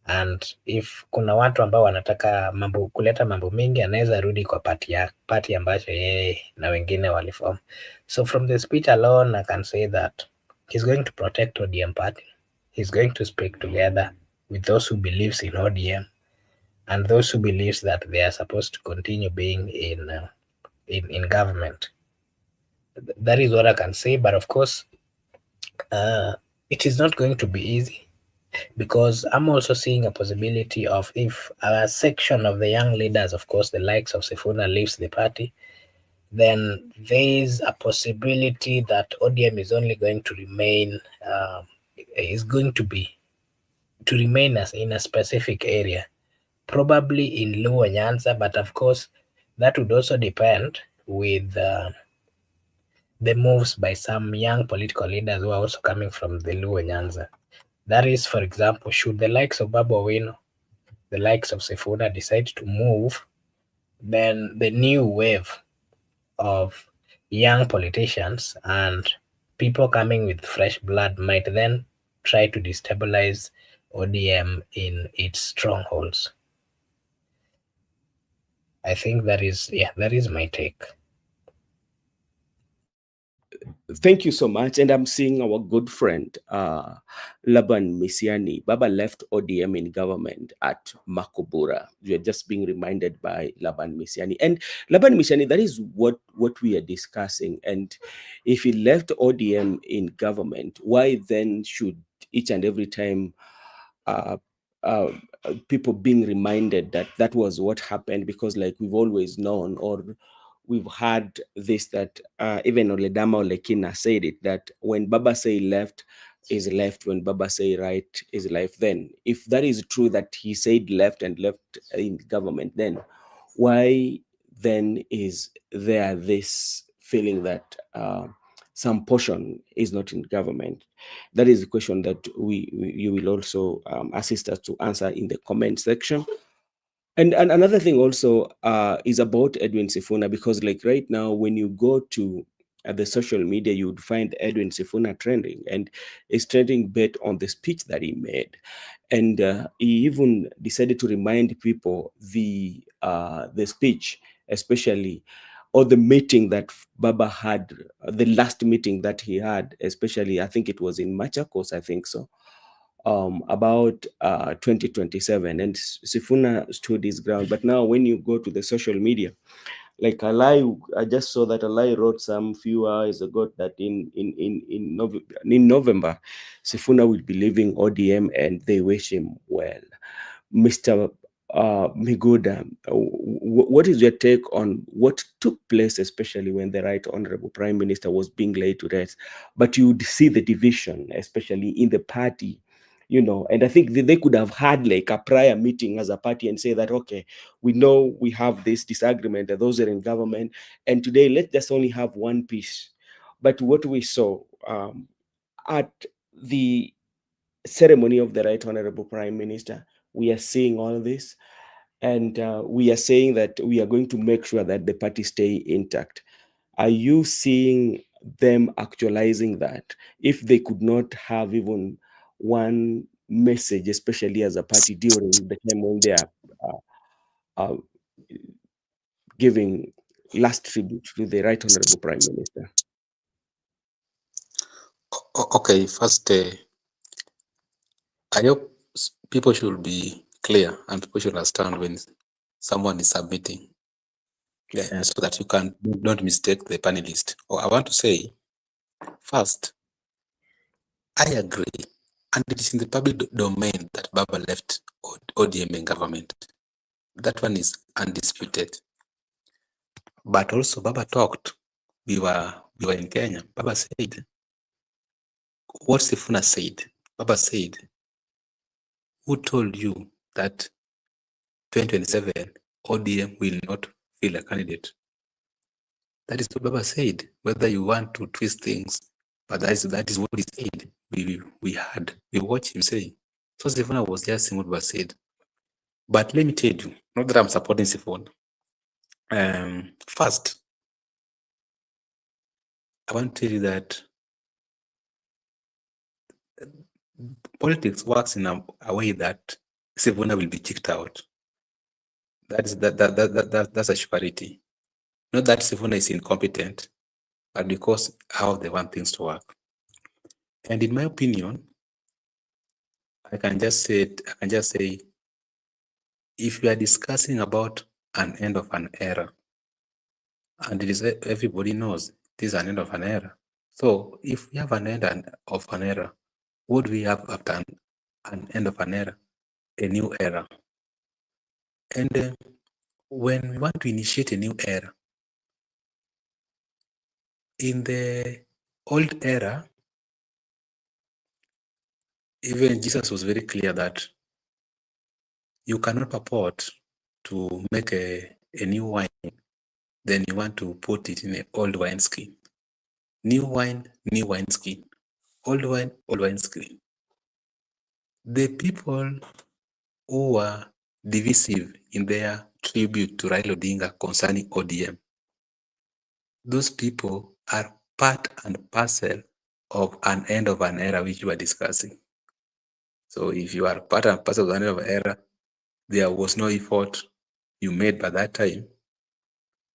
and if kuna watu ambao wanataka kuleta mambo mengi, anaweza rudi kwa party ambacho yeye na wengine waliform. So from the speech alone, I can say that he's going to protect ODM party. He's going to speak together with those who believes in ODM and those who believes that they are supposed to continue being in government. That is what I can say. But of course, it is not going to be easy, because I'm also seeing a possibility of, if a section of the young leaders, of course, the likes of Sifuna, leaves the party, then there is a possibility that ODM is only going to remain, remain as in a specific area, probably in Luo Nyanza, but of course, that would also depend with the moves by some young political leaders who are also coming from the Luo Nyanza. That is, for example, should the likes of Babu Owino, the likes of Sifuna decide to move, then the new wave of young politicians and people coming with fresh blood might then try to destabilize ODM in its strongholds. I think that is my take. Thank you so much. And I'm seeing our good friend, Laban Misiani. Baba left ODM in government at Makobura. You're just being reminded by Laban Misiani. And Laban Misiani, that is what we are discussing. And if he left ODM in government, why then should each and every time people being reminded that was what happened? Because like we've always known, or we've had this, that even Oledama Olekina said it, that when Baba say left is left, when Baba say right is left. Then if that is true, that he said left and left in government, then why then is there this feeling that some portion is not in government? That is a question that you will also assist us to answer in the comment section. And another thing also is about Edwin Sifuna, because like right now, when you go to the social media, you would find Edwin Sifuna trending, and it's trending based on the speech that he made. And he even decided to remind people the speech, especially, or the meeting that Baba had, the last meeting that he had, especially, I think it was in Machakos, I think so, about 2027, and Sifuna stood his ground. But now when you go to the social media, like I just saw that Alai wrote some few hours ago that in November, Sifuna will be leaving ODM and they wish him well. Mr. Miguda, what is your take on what took place, especially when the Right Honorable Prime Minister was being laid to rest? But you would see the division, especially in the party, and I think they could have had like a prior meeting as a party and say that, okay, we know we have this disagreement, that those are in government, and today let's just only have one piece. But what we saw at the ceremony of the Right Honorable Prime Minister. We are seeing all this, and we are saying that we are going to make sure that the party stay intact. Are you seeing them actualizing that? If they could not have even one message, especially as a party during the time when they are uh, giving last tribute to the Right Honorable Prime Minister? Okay, first, I hope people should be clear and people should understand when someone is submitting, so that you don't mistake the panelist. Or I want to say, first, I agree, and it is in the public domain that Baba left ODM in government. That one is undisputed. But also Baba talked. We were in Kenya. Baba said, what Sifuna said. Baba said, who told you that 2027 ODM will not field a candidate? That is what Baba said. Whether you want to twist things, but that is what he said. We watched him say. So Sifuna was just saying what Baba said. But let me tell you, not that I'm supporting Sifuna. First, I want to tell you that politics works in a way that Sifuna will be kicked out. That's a surety. Not that Sifuna is incompetent, but because how they want things to work. And in my opinion, I can just say, if we are discussing about an end of an era, and it is everybody knows this is an end of an era. So if we have an end of an era, what do we have after an end of an era? A new era. And when we want to initiate a new era, in the old era, even Jesus was very clear that you cannot purport to make a new wine, then you want to put it in an old wine skin. New wine, new wine skin. Old wine, old wine skin. The people who were divisive in their tribute to Raila Odinga concerning ODM, those people are part and parcel of an end of an era which you are discussing. So if you are part and parcel of an end of an era, there was no effort you made by that time.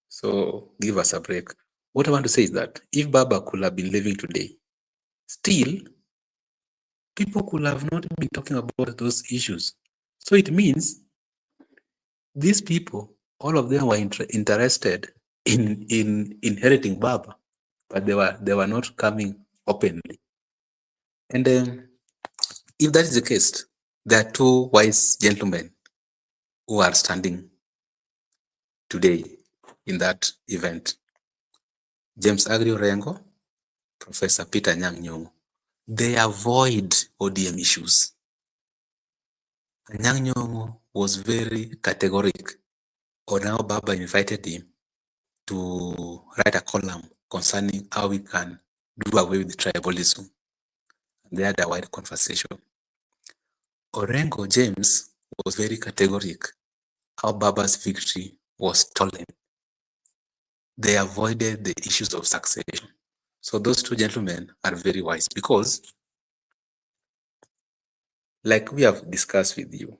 So give us a break. What I want to say is that if Baba could have been living today, still people could have not been talking about those issues. So it means these people, all of them were interested in inheriting Baba, but they were not coming openly. And if that is the case, there are two wise gentlemen who are standing today in that event. James Agri Orengo, Professor Peter Nyang' Nyong'o. They avoid ODM issues. Nyang' Nyong'o was very categoric on how Baba invited him to write a column concerning how we can do away with tribalism. They had a wide conversation. Orengo James was very categoric how Baba's victory was stolen. They avoided the issues of succession. So those two gentlemen are very wise because, like we have discussed with you,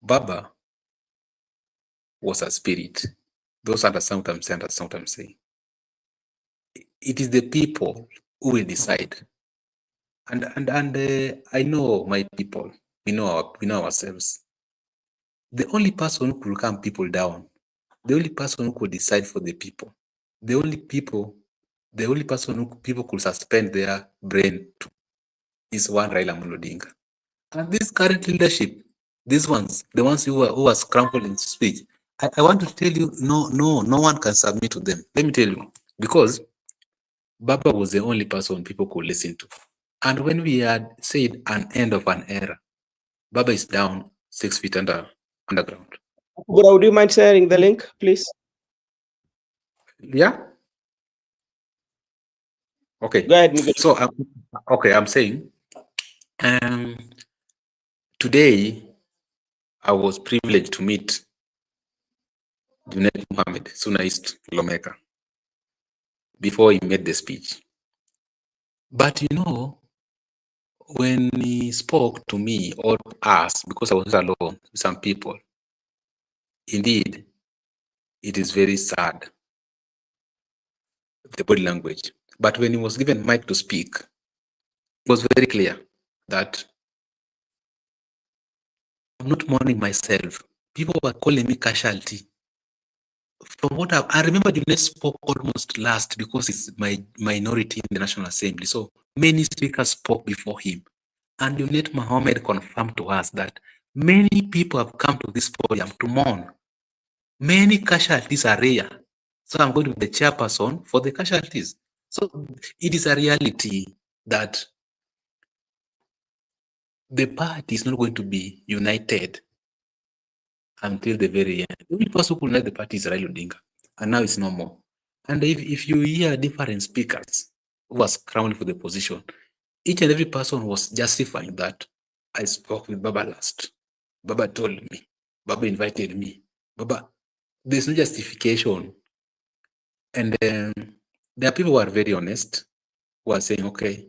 Baba was a spirit. Those understand what I'm saying, understand what I'm saying. It is the people who will decide. And I know my people. We know ourselves. The only person who could calm people down, the only person who could decide for the people, the only person who people could suspend their brain to is one Raila Odinga. And this current leadership, these ones, the ones who are scrambling to speech, I want to tell you, no one can submit to them. Let me tell you, because Baba was the only person people could listen to. And when we had said an end of an era, Baba is down 6 feet underground. But would you mind sharing the link, please? Yeah. Okay. Go ahead, Miguel. So, I'm saying Today, I was privileged to meet Junaid Mohammed, Suna East lawmaker, before he made the speech. But you know, when he spoke to me or us, because I was not alone with some people, indeed, it is very sad, the body language. But when he was given mic to speak, it was very clear that I'm not mourning myself. People were calling me casualty. From what I remember, Junaid spoke almost last because it's my minority in the National Assembly. So many speakers spoke before him. And Junaid Mohammed confirmed to us that many people have come to this podium to mourn. Many casualties are rare. So I'm going to be the chairperson for the casualties. So it is a reality that the party is not going to be united until the very end. The only person who could unite the party is Raila Odinga. And now it's no more. And if you hear different speakers who are scrambling for the position, each and every person was justifying that I spoke with Baba last. Baba told me. Baba invited me. Baba, there's no justification. And there are people who are very honest, who are saying, okay.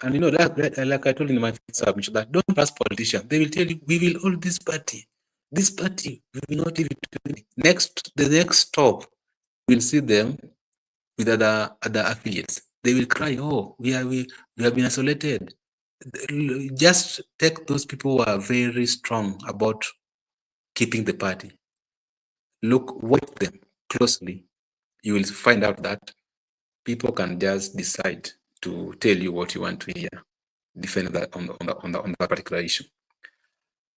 And you know, like I told in my submission, that don't ask politicians. They will tell you, we will hold this party. This party, we will not leave it to any. The next stop, we'll see them with other affiliates. They will cry, oh, we have been isolated. Just take those people who are very strong about keeping the party. Watch them closely. You will find out that people can just decide to tell you what you want to hear, depending on that particular issue.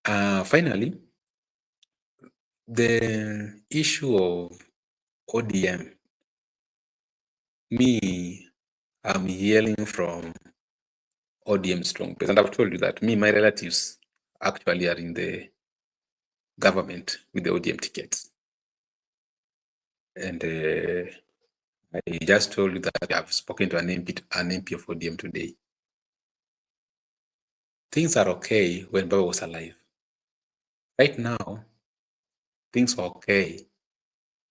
Finally, the issue of ODM. Me, I'm hearing from ODM strong base, and I've told you that my relatives actually are in the government with the ODM tickets. And I just told you that I've spoken to an MP of ODM today. Things are okay when Baba was alive. Right now, things are okay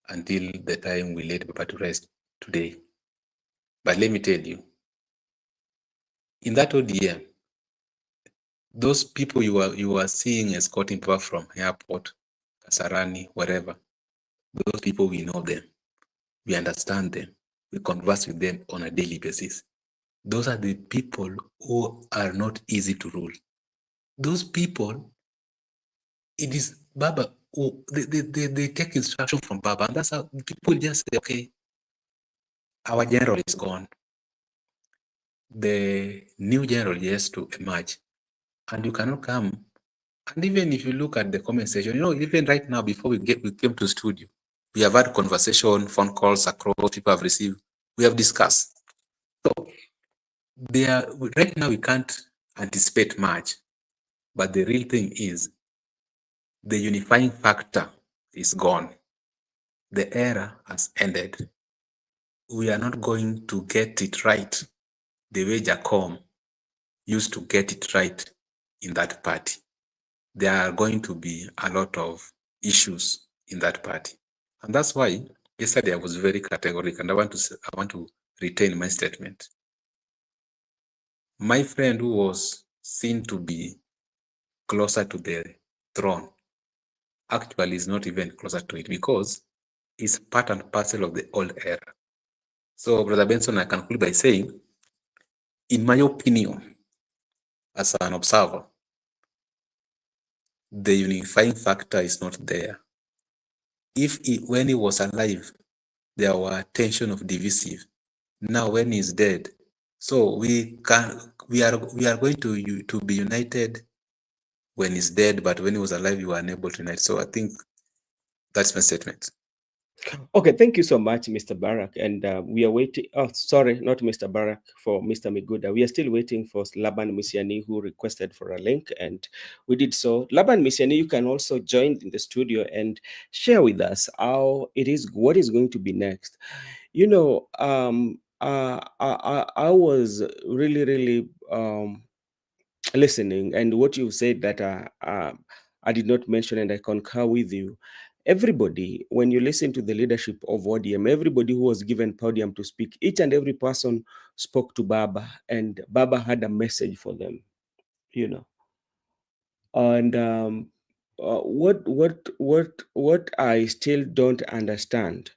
until the time we let Baba to rest today. But let me tell you, in that ODM, those people you are seeing escorting Baba from airport, Kasarani, wherever, those people, we know them, we understand them, we converse with them on a daily basis. Those are the people who are not easy to rule. Those people, it is Baba who they take instruction from Baba, and that's how people just say, okay, our general is gone. The new general has to emerge, and you cannot come. And even if you look at the comment section, you know, even right now, before we came to studio, we have had conversation, phone calls across, people have received, we have discussed. So right now we can't anticipate much, but the real thing is the unifying factor is gone. The era has ended. We are not going to get it right the way Jacom used to get it right in that party. There are going to be a lot of issues in that party. And that's why yesterday I was very categorical, and I want to retain my statement. My friend who was seen to be closer to the throne actually is not even closer to it, because it's part and parcel of the old era. So, Brother Benson, I conclude by saying, in my opinion, as an observer, the unifying factor is not there. When he was alive, there were tension of divisive. Now, when he's dead, so we are going to be united when he's dead, but when he was alive, we were unable to unite. So I think that's my statement. Okay, thank you so much, Mr. Barak. And we are waiting. Oh, sorry, not Mr. Barak, for Mr. Miguda. We are still waiting for Laban Misiani, who requested for a link, and we did so. Laban Misiani, you can also join in the studio and share with us what is going to be next. You know, I was really listening, and what you said that I did not mention, and I concur with you. Everybody, when you listen to the leadership of ODM, everybody who was given podium to speak, each and every person spoke to Baba, and Baba had a message for them, you know. And what I still don't understand,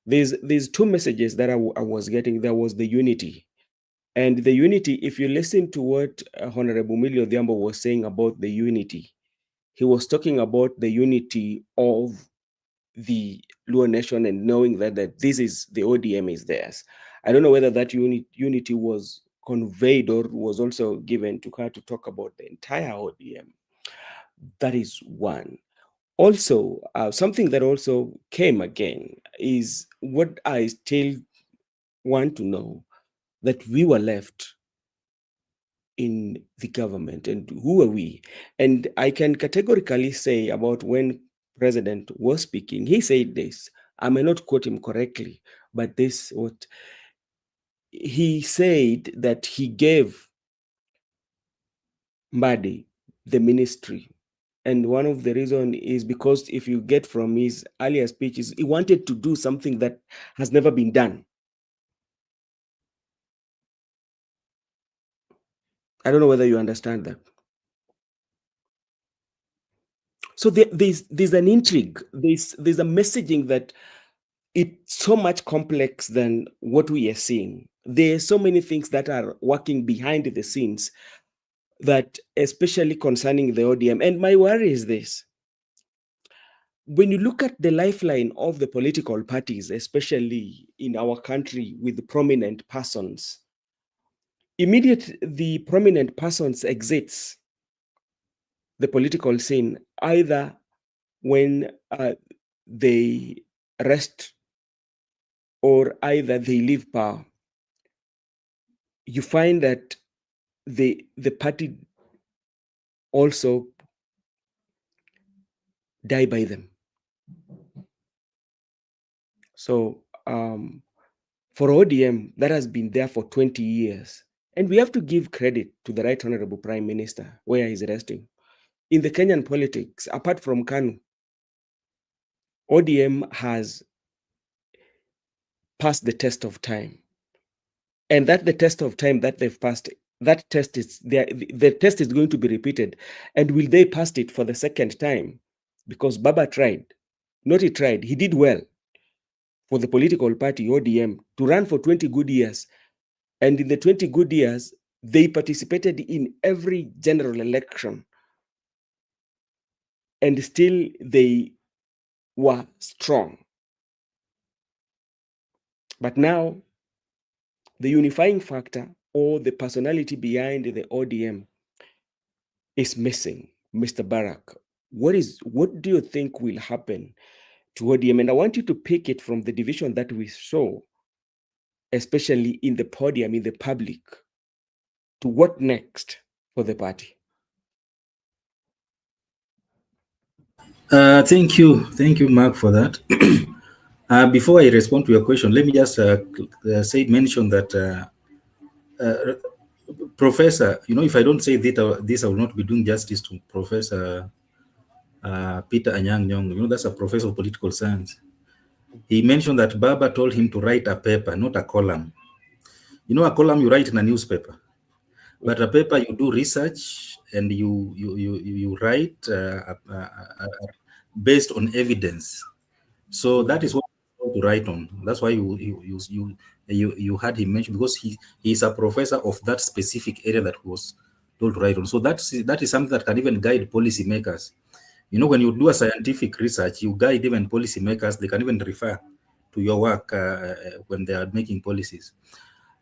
there's two messages that I was getting. There was the unity, and the unity. If you listen to what Honorable Millie Odhiambo was saying about the unity, he was talking about the unity of the Luo nation and knowing that this is the ODM is theirs. I don't know whether that unity was conveyed or was also given to her to talk about the entire ODM. That is one. Also, something that also came again is what I still want to know, that we were left in the government, and who are we? And I can categorically say about when President was speaking, he said this. I may not quote him correctly, but this what he said, that he gave Mbadi the ministry. And one of the reason is because if you get from his earlier speeches, he wanted to do something that has never been done. I don't know whether you understand that. So there's an intrigue. There's a messaging that it's so much complex than what we are seeing. There are so many things that are working behind the scenes, that especially concerning the ODM. And my worry is this. When you look at the lifeline of the political parties, especially in our country with prominent persons, immediately the prominent persons exits the political scene, either when they rest or either they leave power. You find that the party also die by them. So for ODM, that has been there for 20 years. And we have to give credit to the Right Honorable Prime Minister, where he's resting. In the Kenyan politics, apart from KANU, ODM has passed the test of time. And that the test of time that they've passed, that test is there. The test is going to be repeated. And will they pass it for the second time? Because Baba tried. Not he tried, he did well for the political party ODM to run for 20 good years. And in the 20 good years, they participated in every general election. And still they were strong. But now, the unifying factor or the personality behind the ODM is missing. Mr. Barak, what do you think will happen to ODM? And I want you to pick it from the division that we saw, especially in the podium, in the public, to what next for the party? Thank you, Mark, for that. Before I respond to your question, let me just mention that Professor, if I don't say this, I will not be doing justice to Professor Peter Anyang' Nyong'o. That's a professor of political science. He mentioned that Baba told him to write a paper, not a column. A column you write in a newspaper, but a paper you do research and you write based on evidence. So that is what to write on. That's why you had him mention, because he is a professor of that specific area that was told to write on. So that is something that can even guide policymakers. When you do a scientific research, you guide even policymakers. They can even refer to your work when they are making policies.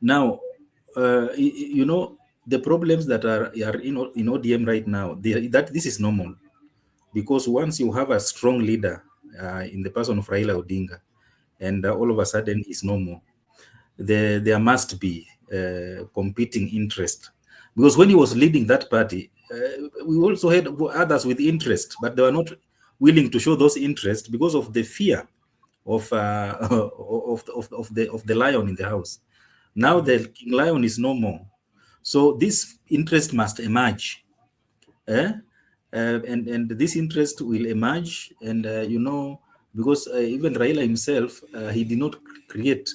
Now, the problems that are in ODM right now, that this is normal, because once you have a strong leader in the person of Raila Odinga, and all of a sudden is no more, there must be competing interest. Because when he was leading that party, we also had others with interest, but they were not willing to show those interests because of the fear of the lion in the house. Now the king lion is no more. So this interest must emerge. And this interest will emerge, and because even Raila himself, he did not create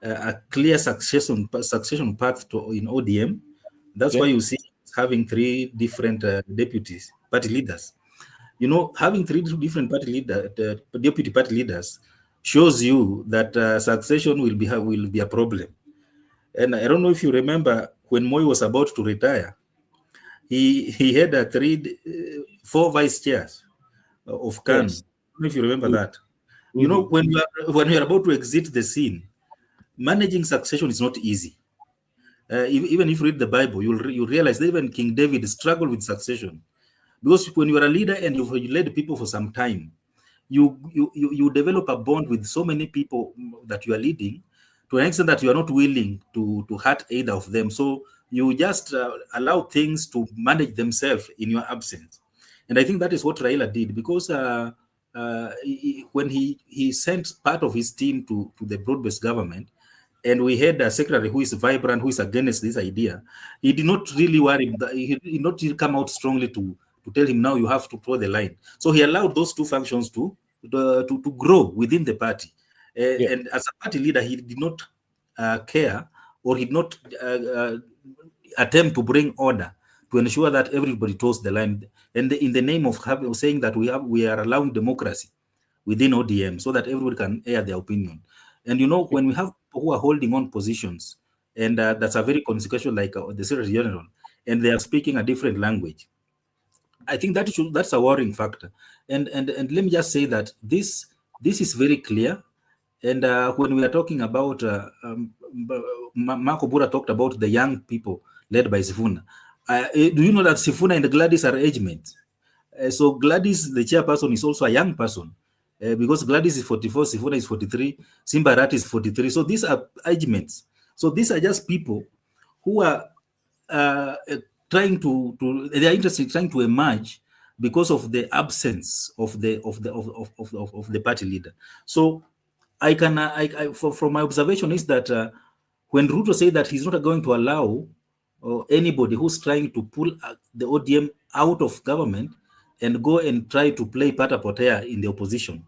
a clear succession path in ODM. That's why you see having three different deputies, party leaders. Having three different deputy party leaders shows you that succession will be a problem. And I don't know if you remember when Moi was about to retire, he had four vice chairs of KANU. Yes. I don't know if you remember that. When you are about to exit the scene, managing succession is not easy. Even if you read the Bible, you'll realize that even King David struggled with succession, because when you are a leader and you led people for some time, you develop a bond with so many people that you are leading, to an extent that you are not willing to hurt either of them. So you just allow things to manage themselves in your absence. And I think that is what Raila did, because when he sent part of his team to the broad-based government, and we had a secretary who is vibrant, who is against this idea, he did not really worry. He did not really come out strongly to tell him, now you have to draw the line. So he allowed those two functions to grow within the party. And as a party leader, he did not care, or he did not attempt to bring order to ensure that everybody toes the line, and in the name of saying that we are allowing democracy within ODM, so that everybody can air their opinion. And when we have people who are holding on positions, and that's a very consequential, like the Secretary General, and they are speaking a different language, I think that's a worrying factor. And let me just say that this is very clear. And when we are talking about Marco Bura talked about the young people led by Sifuna. Do you know that Sifuna and Gladys are age mates? So Gladys, the chairperson, is also a young person, because Gladys is 44, Sifuna is 43, Simbarat is 43. So these are age mates. So these are just people who are trying they are interested in trying to emerge because of the absence of the party leader. So from my observation is that when Ruto said that he's not going to allow anybody who's trying to pull the ODM out of government and go and try to play Pata Potea in the opposition,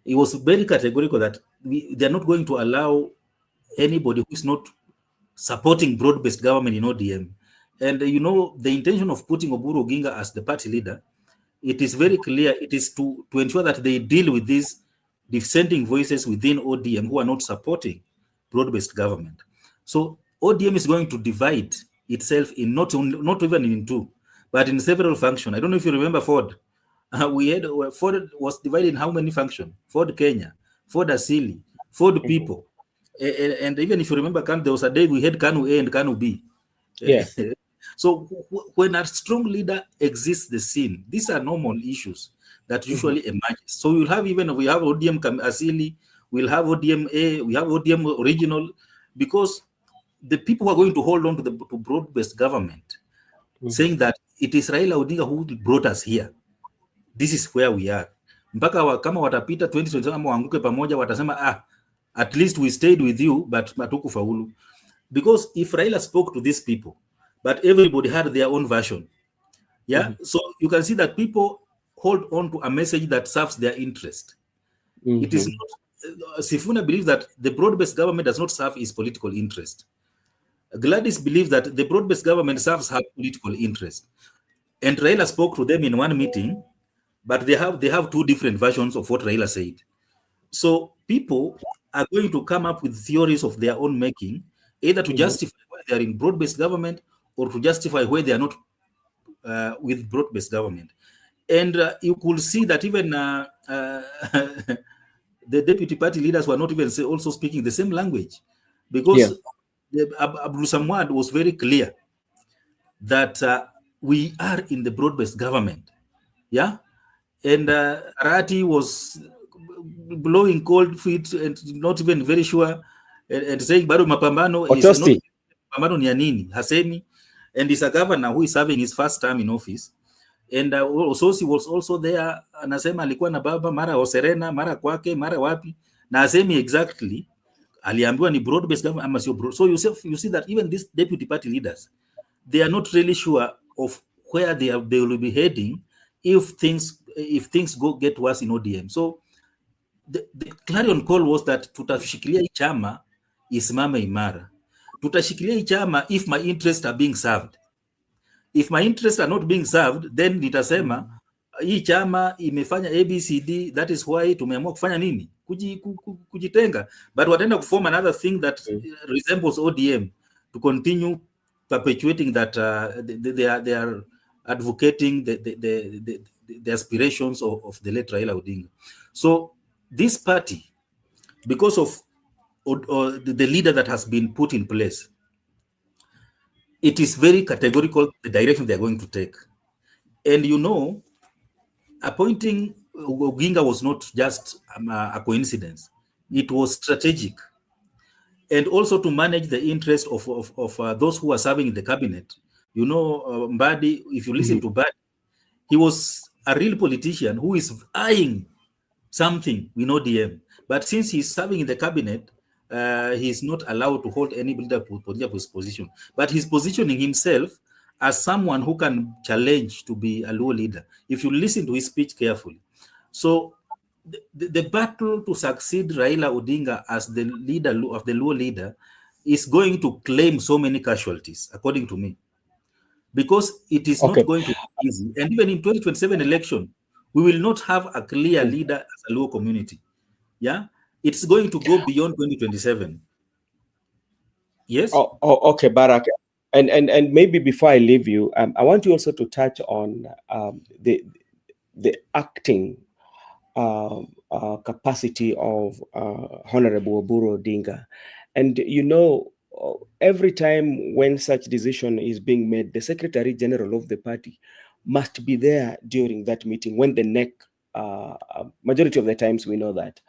he was very categorical that they're not going to allow anybody who's not supporting broad-based government in ODM. And the intention of putting Oburu Oginga as the party leader, it is very clear. It is to ensure that they deal with these dissenting voices within ODM who are not supporting broad-based government. So ODM is going to divide itself in not even in two, but in several functions. I don't know if you remember Ford. Ford was divided in how many functions? Ford Kenya, Ford Asili, Ford People. And even if you remember, there was a day we had KANU A and KANU B. Yeah. So when a strong leader exits the scene, these are normal issues that usually emerge. So we have ODM Asili, we'll have ODM A, we have ODM Original, because the people who are going to hold on to broad-based government, saying that it is Raila Odinga who brought us here. This is where we are. Mpaka kama watapita 2020 ama waanguke pamoja, watasema at least we stayed with you, but hatukufaulu. Because if Raila spoke to these people, but everybody had their own version, so you can see that people hold on to a message that serves their interest. It is not. Sifuna believes that the broad-based government does not serve his political interest. Gladys believes that the broad-based government serves her political interest. And Raila spoke to them in one meeting, but they have two different versions of what Raila said. So people are going to come up with theories of their own making, either to justify why they are in broad-based government or to justify why they are not with broad-based government. And you could see that even the deputy party leaders were not even also speaking the same language, because Abdul Samad was very clear that we are in the broad-based government. Yeah. And Arati was blowing cold feet and not even very sure, and saying bado mapambano is not mapambano ni nini hasemi, and is a governor who is serving his first term in office. And Ososi was also there, anasema alikuwa na baba mara Oserena mara kwake mara wapi, na hasemi exactly aliambiwa ni broad based government ama sio broad. So you see that even these deputy party leaders, they are not really sure of where they will be heading if things get worse in ODM. So the clarion call was that tutashikilia hii chama isimame imara. Tutashikilia hii chama if my interests are being served. If my interests are not being served, then nitasema hii chama imefanya ABCD, that is why tumeamua kufanya nini? Kujitenga. But wataenda kuform another thing that resembles ODM to continue perpetuating that they are advocating the aspirations of the late Raila Odinga. So this party, because of the leader that has been put in place, it is very categorical the direction they are going to take. And you know, appointing Odinga was not just a coincidence. It was strategic. And also to manage the interest of those who are serving in the cabinet. You know, Mbadi, if you listen to Mbadi, he was a real politician who is eyeing something we know ODM. But since he's serving in the cabinet, he's not allowed to hold any political position. But he's positioning himself as someone who can challenge to be a Luo leader, if you listen to his speech carefully. So the battle to succeed Raila Odinga as the leader of the Luo leader is going to claim so many casualties, according to me, because it is not going to be easy. And even in 2027 election, we will not have a clear leader as a Luo community. Yeah, it's going to go beyond 2027. Yes. Okay, Barak. And maybe before I leave you, I want you also to touch on the acting capacity of Honorable Oburu Odinga. And you know, every time when such decision is being made, the Secretary General of the party must be there during that meeting when the NEC, majority of the times we know that.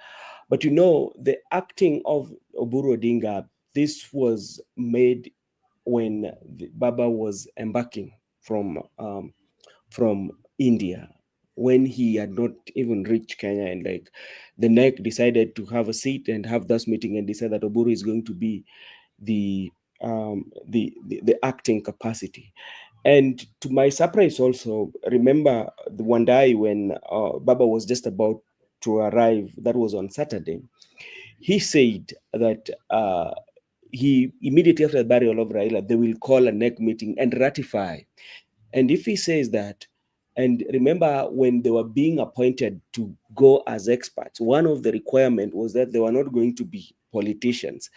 But you know, the acting of Oburu Odinga, this was made when Baba was embarking from India, when he had not even reached Kenya, and like the NEC decided to have a seat and have this meeting and decide that Oburu is going to be the acting capacity. And to my surprise also, remember the one day when Baba was just about to arrive, that was on Saturday, he said that he immediately after the burial of Raila, they will call a NEC meeting and ratify. And if he says that, and remember when they were being appointed to go as experts, one of the requirements was that they were not going to be politicians.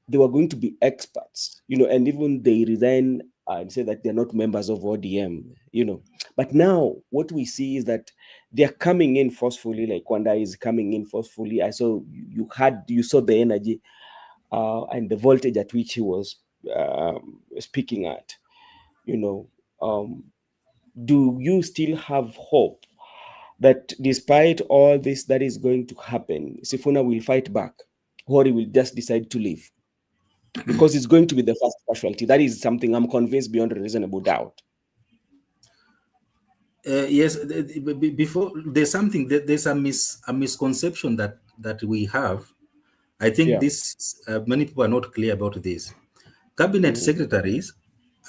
They were going to be experts, you know, and even they resign and say that they're not members of ODM, you know. But now what we see is that they're coming in forcefully, like Kwanda is coming in forcefully. I saw you saw the energy and the voltage at which he was speaking at, you know. Do you still have hope that despite all this that is going to happen, Sifuna will fight back, or he will just decide to leave? Because it's going to be the first casualty. That is something I'm convinced beyond a reasonable doubt. Yes, before there's something, there's a misconception that we have. I think this many people are not clear about this. Cabinet secretaries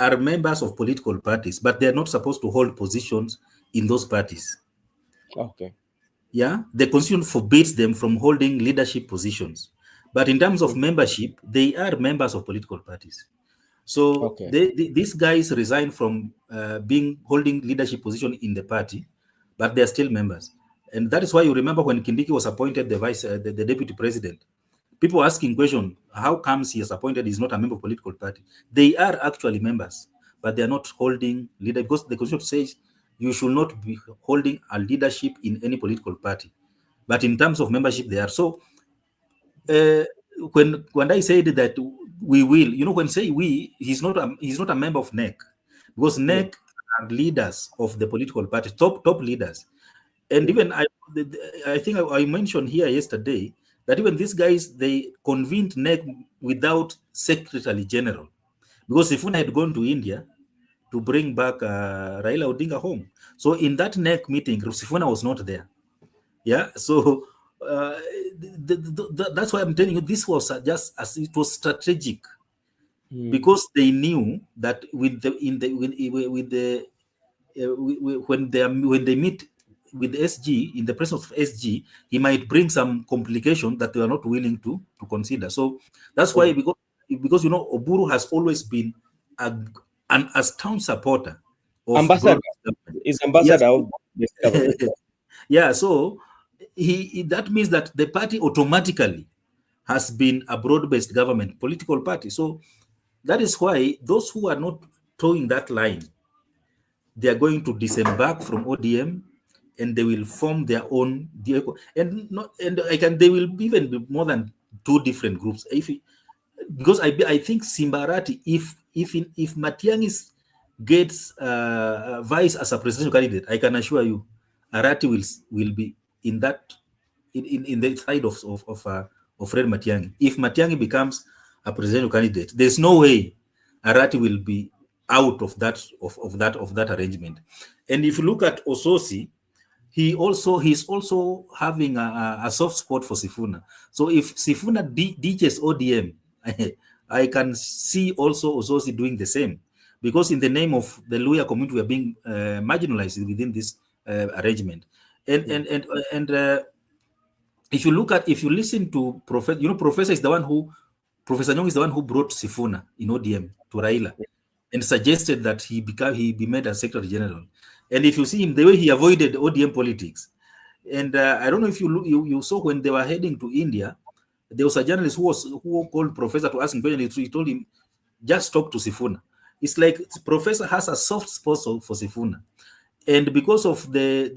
are members of political parties, but they're not supposed to hold positions in those parties. Okay. Yeah, the constitution forbids them from holding leadership positions. But in terms of membership, they are members of political parties. So these guys resign from holding leadership position in the party, but they're still members. And that is why you remember when Kindiki was appointed the deputy president, people asking question, how comes he is appointed? He's not a member of political party. They are actually members, but they are not holding leader, because the constitution says you should not be holding a leadership in any political party. But in terms of membership, they are. So when I said that we will, you know, when say we, he's not a member of NEC, because NEC are leaders of the political party, top leaders. And even I think I mentioned here yesterday that even these guys, they convened NEC without Secretary General, because Sifuna had gone to India to bring back Raila Odinga home. So in that NEC meeting, Sifuna was not there. Yeah. So that's why I'm telling you this was just as it was strategic, Mm. because they knew that with the in the with the when they meet with SG, in the presence of SG, he might bring some complication that they are not willing to consider. So that's why, because you know, Oburu has always been a staunch supporter of Ambassador broad-based government. is Yes. ambassador of this government. Yeah, so that means that the party automatically has been a broad-based government political party. So that is why those who are not towing that line, they are going to disembark from ODM, and they will form their own, and not, and I can they will even be more than two different groups. Because I think Simbarati, if Matiang'i gets vice as a presidential candidate, I can assure you, Arati will be in that, in the side of Fred Matiang'i. If Matiang'i becomes a presidential candidate, there's no way Arati will be out of that arrangement. And if you look at Ososi, he's also having a soft spot for Sifuna. So if Sifuna ditches ODM, I can see also Ososi doing the same, because in the name of the Luya community, we are being marginalized within this arrangement. And if you listen to Professor, Professor Nyong is the one who brought Sifuna in ODM to Raila and suggested that he be made a secretary general. And if you see him, the way he avoided ODM politics, and I don't know if you saw when they were heading to India, there was a journalist who called Professor to ask him questions. He told him, just talk to Sifuna. It's like Professor has a soft spot for Sifuna. And because of the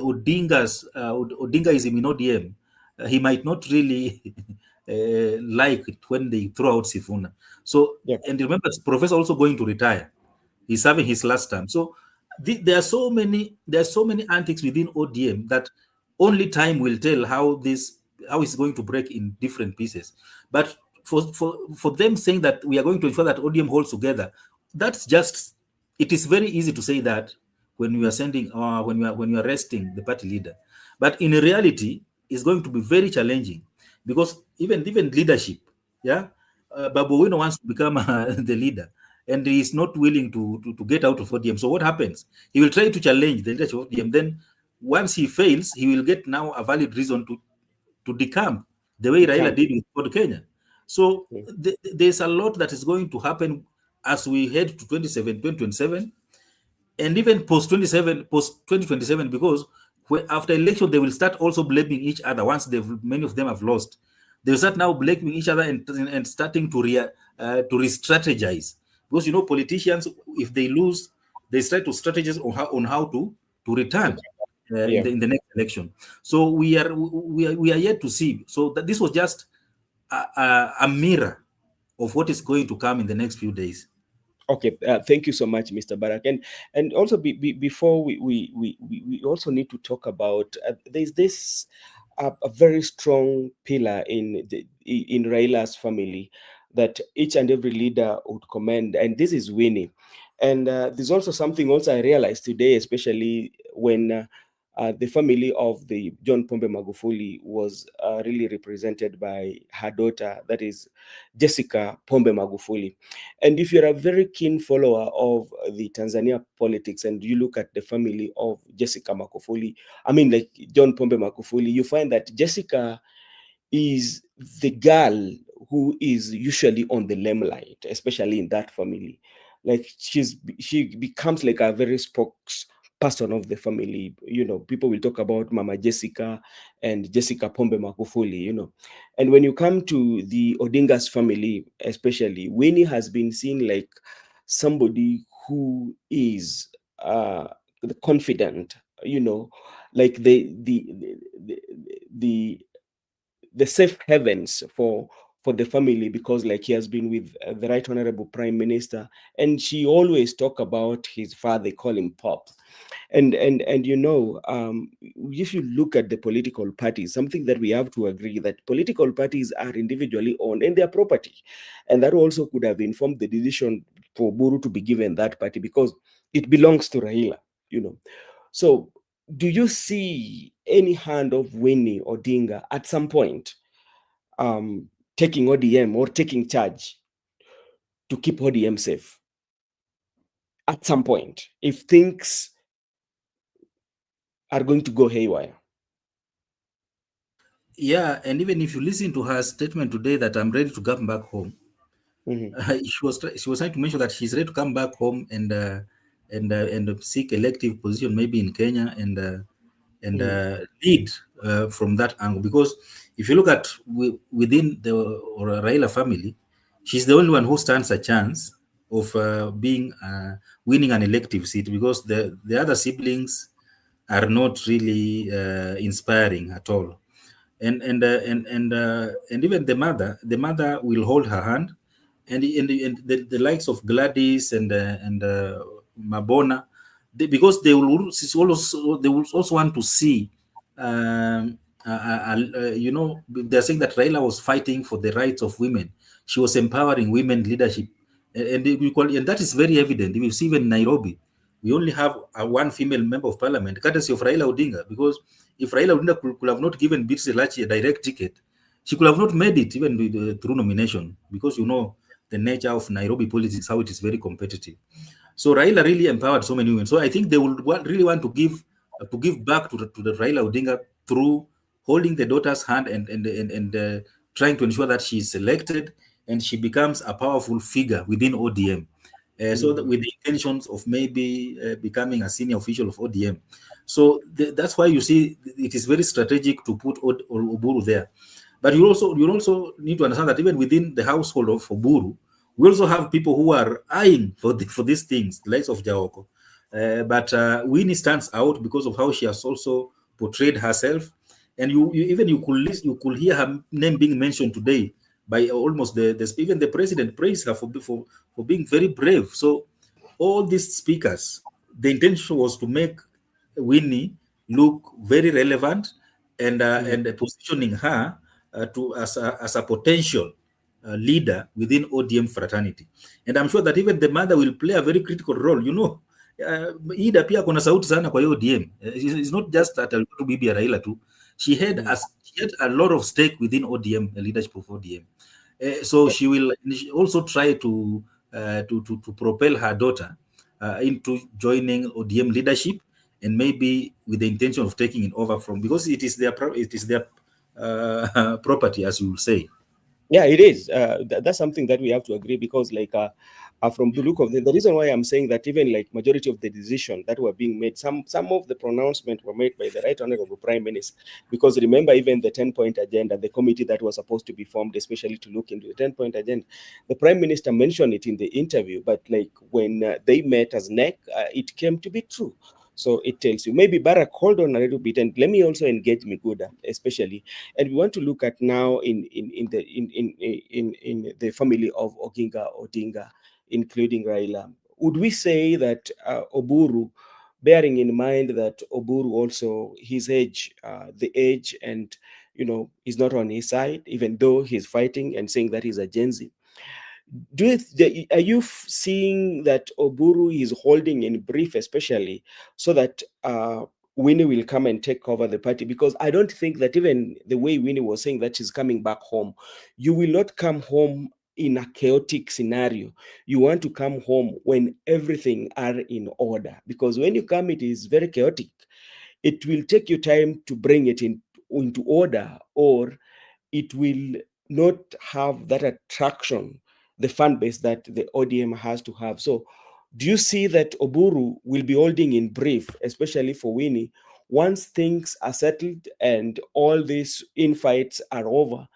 Odinga's Odingaism in ODM, he might not really like it when they throw out Sifuna. So, and remember, Professor also going to retire. He's having his last term. So there are so many antics within ODM that only time will tell how it's going to break in different pieces. But for them saying that we are going to ensure that ODM holds together, that's just, it is very easy to say that when you are sending when you are arresting the party leader. But in reality, it's going to be very challenging, because even leadership, Babu Wino wants to become the leader, and he is not willing to get out of ODM. So what happens? He will try to challenge the leadership of ODM. Then once he fails, he will get now a valid reason to decamp, the way Raila did with Ford Kenya. So there's a lot that is going to happen as we head to 2027, and even post 2027, because after election they will start also blaming each other. Once many of them have lost, they will start now blaming each other and starting to re-strategize, because you know, politicians, if they lose, they start to strategize on how to return in the next election. So we are yet to see. So that this was just a mirror of what is going to come in the next few days. Okay, thank you so much, Mr. Barak. And also before we also need to talk about there's this a very strong pillar in Raila's family that each and every leader would commend, and this is Winnie. And there's also something also I realized today, especially when the family of the John Pombe Magufuli was really represented by her daughter, that is Jessica Pombe Magufuli. And if you're a very keen follower of the Tanzania politics and you look at the family of Jessica Magufuli, I mean, like John Pombe Magufuli, you find that Jessica is the girl who is usually on the limelight, especially in that family. Like she becomes like a very spokesperson of the family. You know, people will talk about Mama Jessica and Jessica Pombe Magufuli, you know. And when you come to the Odinga's family, especially, Winnie has been seen like somebody who is confident, you know, like the safe havens for the family, because like he has been with the right honorable prime minister, and she always talk about his father. They call him Pop. And you know, if you look at the political parties, something that we have to agree that political parties are individually owned and their property, and that also could have informed the decision for Buru to be given that party, because it belongs to Raila, you know. So do you see any hand of Winnie Odinga at some point taking ODM or taking charge to keep ODM safe? At some point, if things are going to go haywire. Yeah, and even if you listen to her statement today that I'm ready to come back home, she was trying to mention that she's ready to come back home and seek elective position maybe in Kenya and lead from that angle. Because if you look at within the Raila family, she's the only one who stands a chance of being winning an elective seat, because the other siblings are not really inspiring at all. And even the mother will hold her hand, and the likes of Gladys and Mabona, because they will also want to see, they're saying that Raila was fighting for the rights of women. She was empowering women leadership, and that is very evident. You see, even in Nairobi, we only have one female member of parliament, courtesy of Raila Odinga, because if Raila Odinga could have not given Beatrice Elachi a direct ticket, she could have not made it even through nomination, because the nature of Nairobi politics, how it is very competitive. So Raila really empowered so many women. So I think they would really want to give back to the Raila Odinga through holding the daughter's hand and trying to ensure that she is selected and she becomes a powerful figure within ODM. So that with the intentions of maybe becoming a senior official of ODM. So that's why you see it is very strategic to put Oburu there. But you also need to understand that even within the household of Oburu, we also have people who are eyeing for these things, the likes of Jaoko. But Winnie stands out because of how she has also portrayed herself, and you could hear her name being mentioned today by almost even the president praised her for being very brave. So all these speakers, the intention was to make Winnie look very relevant and positioning her as a potential leader within ODM fraternity. And I'm sure that even the mother will play a very critical role. Ida pia kuna sauti sana kwa ODM. It's not just that to bibi ya Raila too. She had a lot of stake within ODM, the leadership of ODM. So she will also try to propel her daughter into joining ODM leadership, and maybe with the intention of taking it over because it is their property, as you will say. Yeah, it is. That's something that we have to agree, because from the look of the reason why I'm saying that even like majority of the decision that were being made, some of the pronouncements were made by the Right Honorable Prime Minister, because remember even the 10-point agenda, the committee that was supposed to be formed especially to look into the 10-point agenda, the Prime Minister mentioned it in the interview, but like when they met as NEC, it came to be true. So it tells you. Maybe Barack, hold on a little bit, and let me also engage Miguda, especially. And we want to look at now in the family of Odinga, including Raila. Would we say that Oburu, bearing in mind that Oburu also his age, the age, and is not on his side, even though he's fighting and saying that he's a Gen Z. Are you seeing that Oburu is holding in brief, especially so that Winnie will come and take over the party? Because I don't think that even the way Winnie was saying that she's coming back home, you will not come home in a chaotic scenario. You want to come home when everything are in order, because when you come, it is very chaotic. It will take you time to bring it into order, or it will not have that attraction, the fan base that the ODM has to have. So do you see that Oburu will be holding in brief, especially for Winnie, once things are settled and all these infights are over?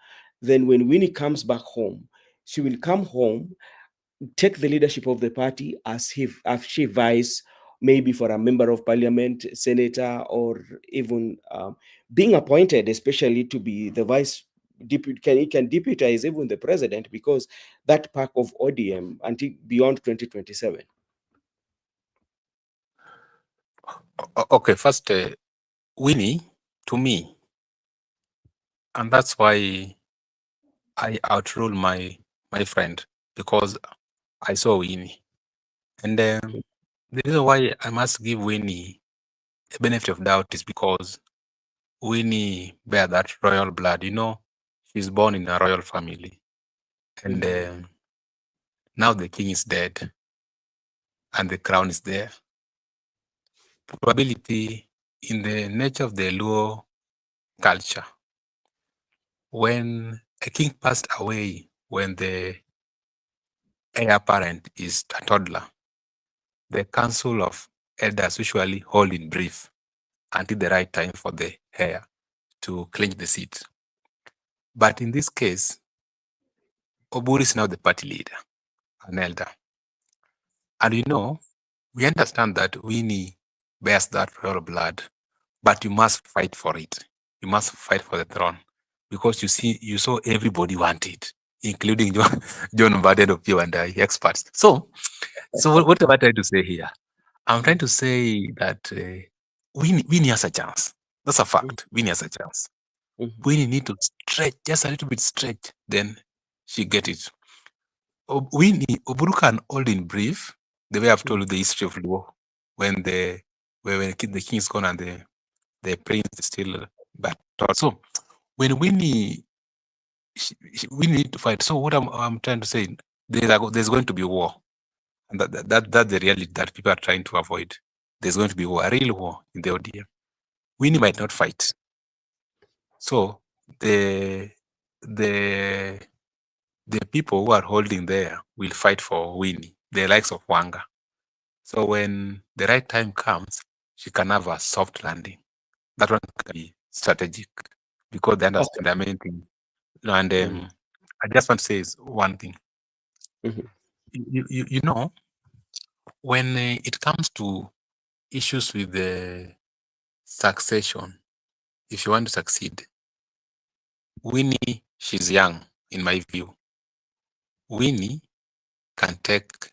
Then when Winnie comes back home, she will come home, take the leadership of the party as she vies maybe for a member of parliament, senator, or even being appointed, especially to be the vice deputy. Can deputize even the president, because that part of ODM until beyond 2027. Okay, first, Winnie, to me, and that's why I outrule my friend, because I saw Winnie. And the reason why I must give Winnie a benefit of doubt is because Winnie bear that royal blood. You know, she's born in a royal family, and now the king is dead, and the crown is there. Probability in the nature of the Luo culture, when a king passed away, when the heir apparent is a toddler, the council of elders usually hold in brief until the right time for the heir to clinch the seat. But in this case, Oburu is now the party leader, an elder. And you know, we understand that Winnie bears that royal blood, but you must fight for it. You must fight for the throne because you saw everybody want it, including John Mbadi of you and I, experts. So what am I trying to say here? I'm trying to say that Winnie has a chance. That's a fact. Winnie has a chance. Winnie need to stretch, just a little bit stretch, then she get it. Winnie, Oburu can hold in brief, the way I've told you the history of Luo, when the king is gone and the prince is still back. So when Winnie we need to fight. So what I'm trying to say, there's going to be war, and that's the reality that people are trying to avoid. There's going to be war, a real war in the ODM. Winnie might not fight. So the people who are holding there will fight for Winnie, the likes of Wanga. So when the right time comes, she can have a soft landing. That one can be strategic because they understand the main thing. And I just want to say one thing. You know, when it comes to issues with the succession, if you want to succeed, Winnie, she's young, in my view. Winnie can take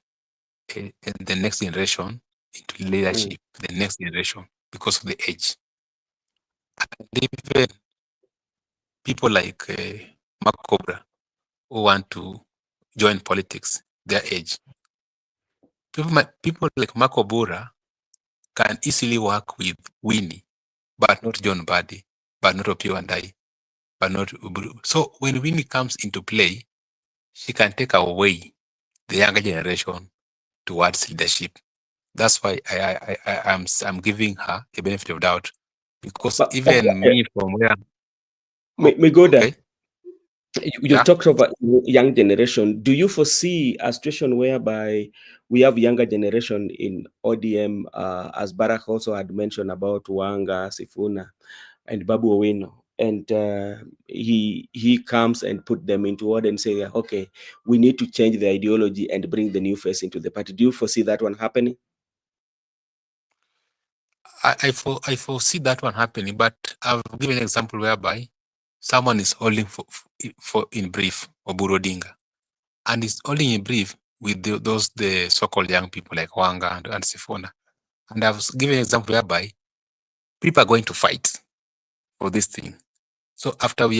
the next generation into leadership, the next generation, because of the age. And even people like Makobra who want to join politics, their age. People like Makobura can easily work with Winnie, but not John Mbadi, but not Opio and I, but not Uburu. So when Winnie comes into play, she can take away the younger generation towards leadership. That's why I'm giving her a benefit of doubt, because even me from where may go there. Okay. You talked about young generation. Do you foresee a situation whereby we have younger generation in ODM, as Barack also had mentioned about Wanga, Sifuna, and Babu Owino, and he comes and put them into order and say, okay, we need to change the ideology and bring the new face into the party. Do you foresee that one happening? I foresee that one happening, but I've given an example whereby someone is holding for in brief Oburu Odinga, and is holding in brief with the so-called young people like Wanga and Sifuna. And I've given an example whereby people are going to fight for this thing. So after we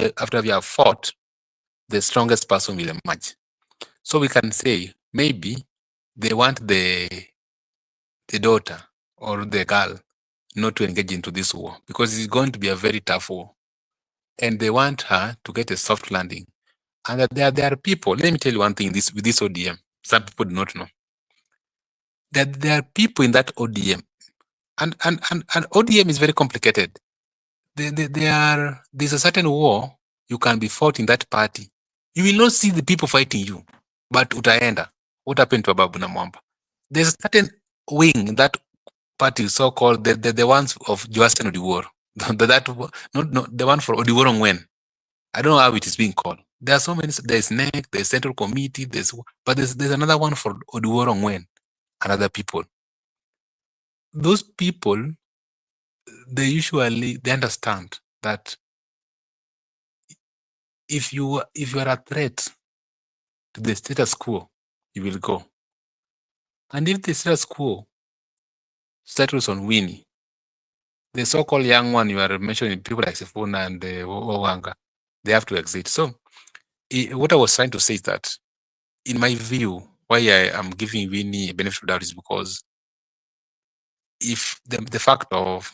have fought, the strongest person will emerge. So we can say maybe they want the daughter or the girl not to engage into this war because it's going to be a very tough war. And they want her to get a soft landing. And there are people, let me tell you one thing with this ODM, some people do not know. That there are people in that ODM, and ODM is very complicated. There's a certain war you can be fought in that party. You will not see the people fighting you, but utaenda. What happened to Ababu Namwamba? There's a certain wing in that party, so-called the ones of Joasten Odiwuor. Not the one for Odiwuor Ongwen. I don't know how it is being called. There are so many. There's NEC, there's Central Committee, but there's another one for Odiwuor Ongwen and other people. Those people, they understand that if you are a threat to the status quo, you will go. And if the status quo settles on Winnie, the so-called young one you are mentioning, people like Sifuna and Wanga, they have to exit. So what I was trying to say is that, in my view, why I am giving Winnie a benefit of doubt is because if the fact of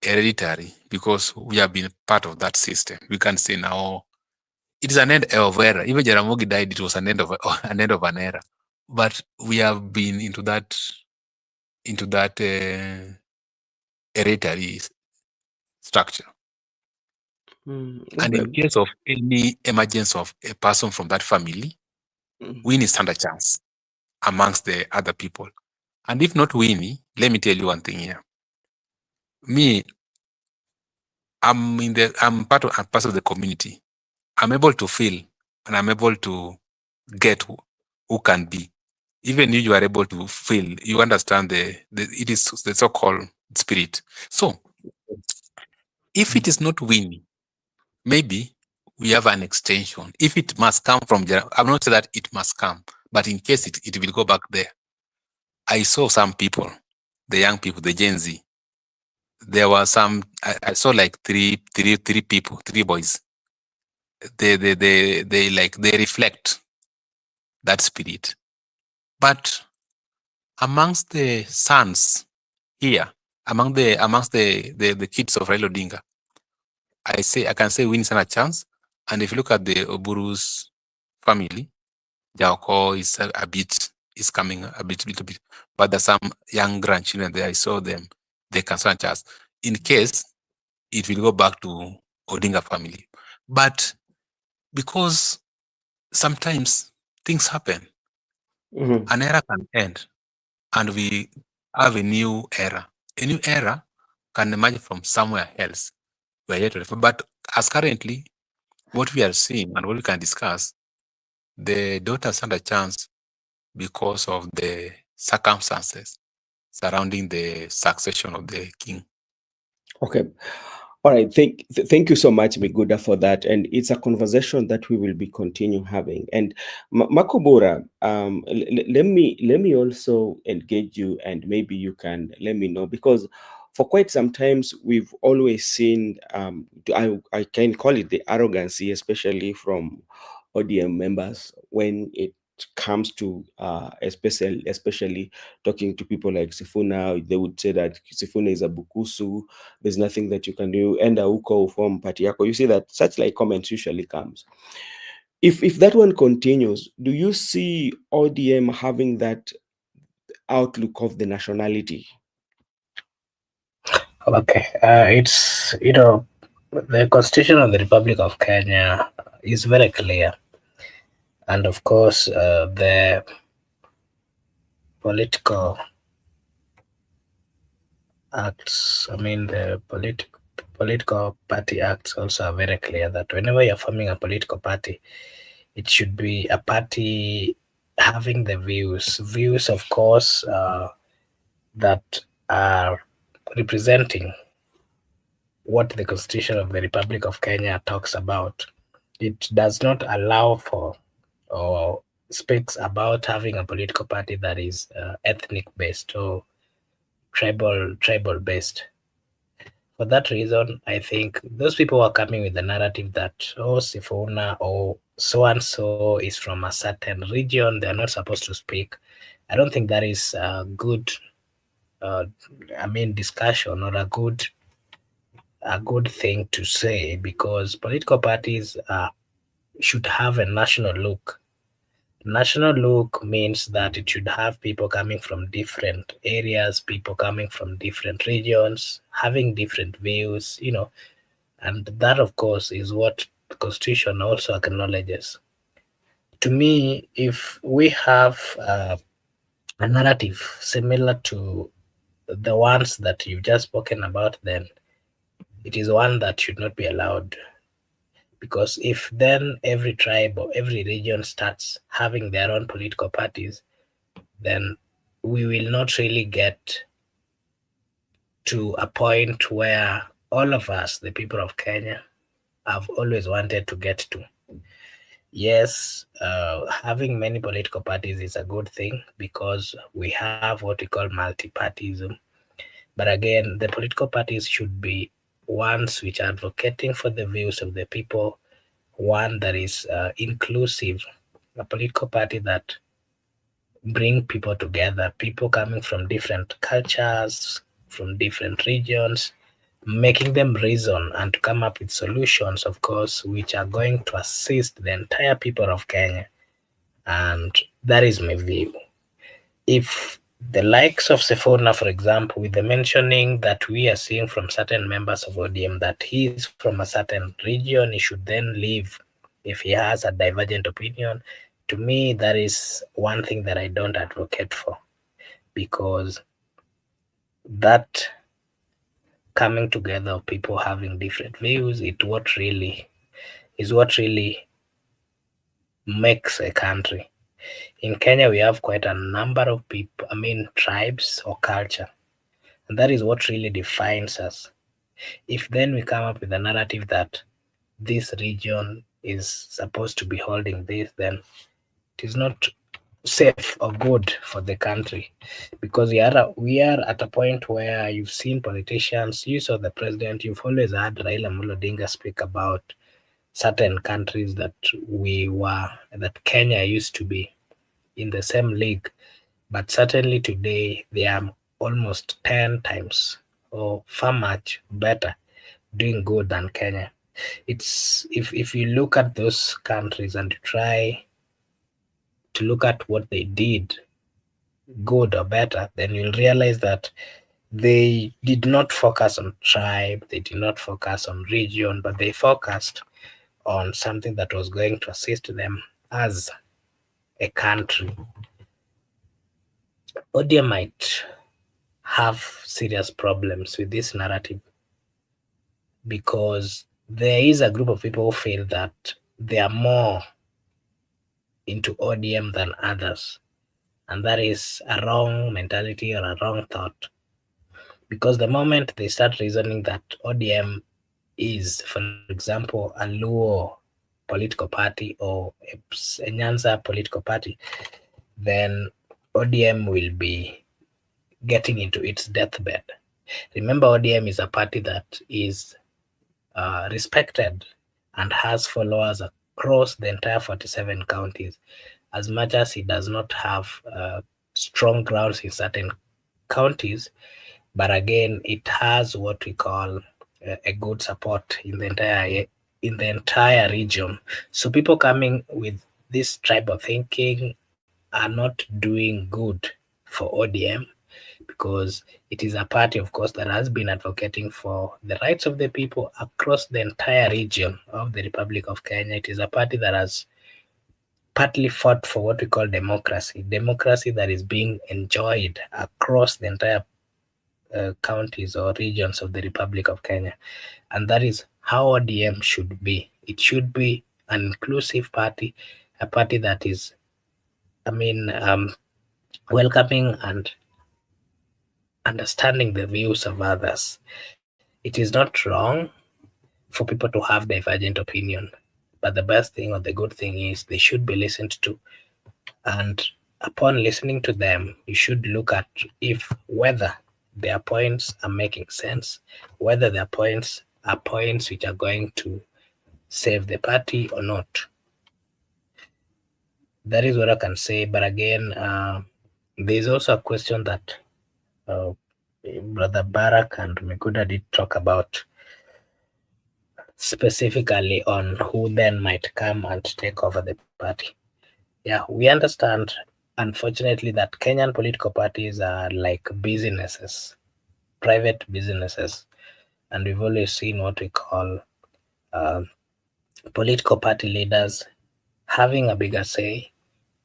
hereditary because we have been part of that system. We can say now it is an end of era. Even Jaramogi died, it was an end of an era. But we have been into that hereditary structure. And in case of any emergence of a person from that family, Winnie stand a chance amongst the other people. And if not Winnie, let me tell you one thing here. Me, I'm part of the community. I'm able to feel and I'm able to get who can be. Even if you are able to feel, you understand it is the so-called spirit. So if it is not Winnie, maybe we have an extension. If it must come from, I'm not saying that it must come, but in case it will go back there. I saw some people, the young people, the Gen Z. There were some, I saw like three people, three boys. They reflect that spirit. But amongst the sons here, amongst the kids of Raila Odinga, I can say Winnie stand a chance. And if you look at the Oburu's family, Jaoko is coming a little bit. But there's some young grandchildren there. I saw them. They can stand a chance. In case it will go back to Odinga family. But because sometimes things happen, an era can end and we have a new era. A new era can emerge from somewhere else. We are yet to refer. But as currently, what we are seeing and what we can discuss, the daughter stand a chance because of the circumstances surrounding the succession of the king. Okay. All right. Thank you so much, Miguda, for that. And it's a conversation that we will be continue having. And Makobura, let me also engage you, and maybe you can let me know, because for quite some times we've always seen, I can call it the arrogancy, especially from ODM members, when it comes to especially talking to people like Sifuna. They would say that Sifuna is a bukusu, there's nothing that you can do, enda huko form party yako. You see that such like comments usually comes. If that one continues, do you see ODM having that outlook of the nationality? Okay, it's the Constitution of the Republic of Kenya is very clear, and of course the political acts. I mean the political party acts also are very clear that whenever you're forming a political party, it should be a party having the views, of course, that are representing what the Constitution of the Republic of Kenya talks about. It does not allow for or speaks about having a political party that is ethnic based or tribal based. For that reason, I think those people are coming with the narrative that, oh, Sifuna or so and so is from a certain region, they're not supposed to speak. I don't think that is a good, discussion or a good thing to say, because political parties should have a national look. National look means that it should have people coming from different areas, people coming from different regions, having different views, and that, of course, is what the Constitution also acknowledges. To me, if we have a narrative similar to the ones that you've just spoken about, then it is one that should not be allowed. Because if then every tribe or every region starts having their own political parties, then we will not really get to a point where all of us, the people of Kenya, have always wanted to get to. Yes, having many political parties is a good thing because we have what we call multi-partyism. But again, the political parties should be ones which are advocating for the views of the people, one that is inclusive, a political party that bring people together, people coming from different cultures, from different regions, making them reason and to come up with solutions, of course, which are going to assist the entire people of Kenya. And that is my view. If the likes of Sifuna, for example, with the mentioning that we are seeing from certain members of ODM that he is from a certain region, he should then leave if he has a divergent opinion, to me, that is one thing that I don't advocate for, because that coming together of people having different views is what really makes a country. In Kenya, we have quite a number of people, tribes or culture, and that is what really defines us. If then we come up with a narrative that this region is supposed to be holding this, then it is not safe or good for the country, because we are at a point where you've seen politicians, you saw the president, you've always heard Raila Amollo Odinga speak about certain countries that Kenya used to be in the same league, but certainly today they are almost 10 times or far much better doing good than Kenya. It's if you look at those countries and try to look at what they did good or better, then you'll realize that they did not focus on tribe, they did not focus on region, but they focused on something that was going to assist them as a country. ODM might have serious problems with this narrative, because there is a group of people who feel that they are more into ODM than others. And that is a wrong mentality or a wrong thought. Because the moment they start reasoning that ODM is, for example, a Luo political party or a Nyanza political party, then ODM will be getting into its deathbed. Remember, ODM is a party that is respected and has followers across the entire 47 counties, as much as it does not have strong grounds in certain counties, but again, it has what we call a good support in the entire region. So people coming with this type of thinking are not doing good for ODM, because it is a party, of course, that has been advocating for the rights of the people across the entire region of the Republic of Kenya. It is a party that has partly fought for what we call democracy that is being enjoyed across the entire counties or regions of the Republic of Kenya. And that is how ODM should be. It should be an inclusive party, a party that is, welcoming and understanding the views of others. It is not wrong for people to have divergent opinion, but the best thing or the good thing is they should be listened to. And upon listening to them, you should look at whether their points are making sense, whether their points are points which are going to save the party or not. That is what I can say. But again, there's also a question that Brother Barak and Mikuda did talk about, specifically on who then might come and take over the party. Yeah, we understand, unfortunately, that Kenyan political parties are like businesses, private businesses, and we've always seen what we call political party leaders having a bigger say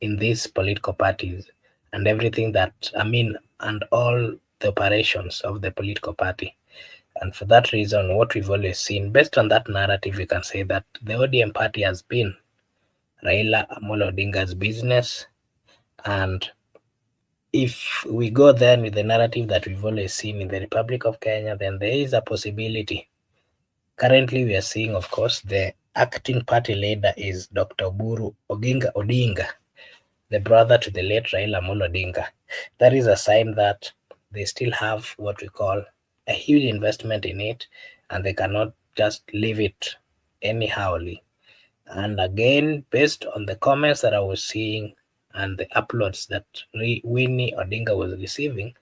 in these political parties and everything that, and all the operations of the political party. And for that reason, what we've always seen, based on that narrative, we can say that the ODM party has been Raila Amollo Odinga's business. And if we go then with the narrative that we've always seen in the Republic of Kenya, then there is a possibility. Currently, we are seeing, of course, the acting party leader is Dr. Odinga, the brother to the late Raila Amollo Odinga. That is a sign that they still have what we call a huge investment in it, and they cannot just leave it anyhowly. And again, based on the comments that I was seeing and the uploads that Winnie Odinga was receiving,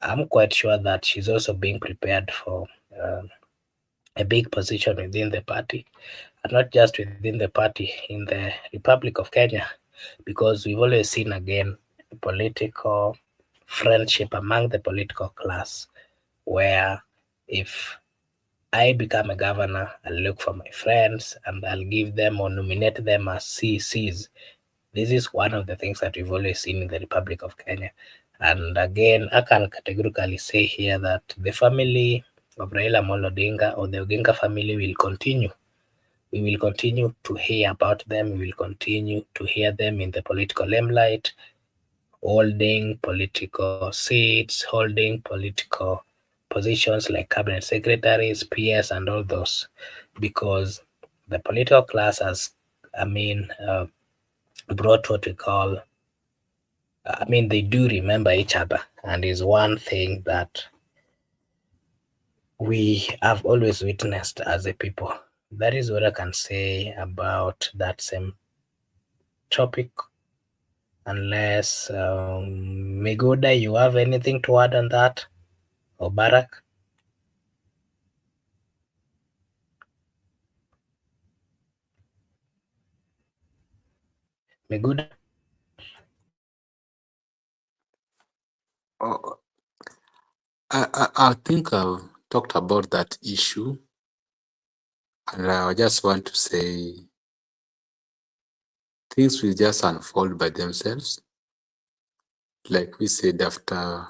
I'm quite sure that she's also being prepared for a big position within the party, and not just within the party, in the Republic of Kenya, because we've always seen again political friendship among the political class, where if I become a governor, I'll look for my friends and I'll give them or nominate them as CCs. This is one of the things that we've always seen in the Republic of Kenya. And again, I can categorically say here that the family of Raila Amollo Odinga, or the Odinga family, will continue. We will continue to hear about them. We will continue to hear them in the political limelight, holding political seats, holding political positions like cabinet secretaries, PS, and all those, because the political class has, brought what we call, they do remember each other, and is one thing that we have always witnessed as a people. That is what I can say about that same topic. Unless Migoda, you have anything to add on that, or Barak? Miguda? Oh, I think I've talked about that issue, and I just want to say things will just unfold by themselves. Like we said, after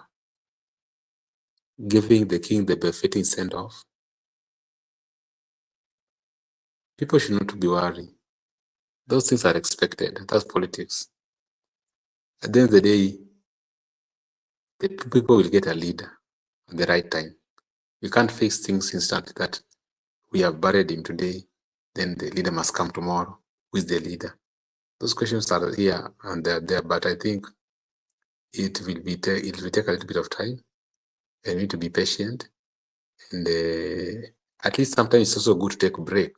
giving the king the befitting send-off, people should not be worried. Those things are expected. That's politics. At the end of the day, the people will get a leader at the right time. You can't fix things instantly, that we have buried him today, then the leader must come tomorrow. Who is the leader? Those questions are here and they're there, but I think it will take a little bit of time, and we need to be patient. And at least sometimes it's also good to take a break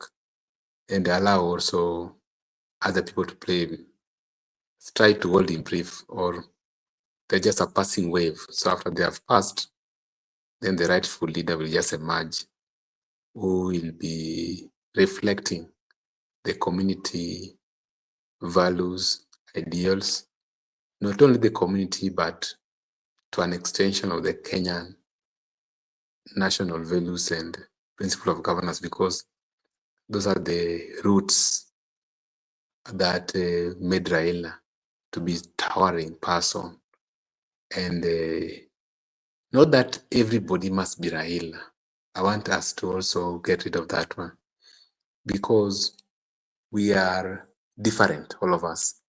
and allow also other people to play. Try to hold in brief, or they're just a passing wave. So after they have passed, then the rightful leader will just emerge, who will be reflecting the community values, ideals, not only the community, but to an extension of the Kenyan national values and principle of governance, because those are the roots that made Raila to be towering person. And not that everybody must be Raila. I want us to also get rid of that one, because we are different, all of us.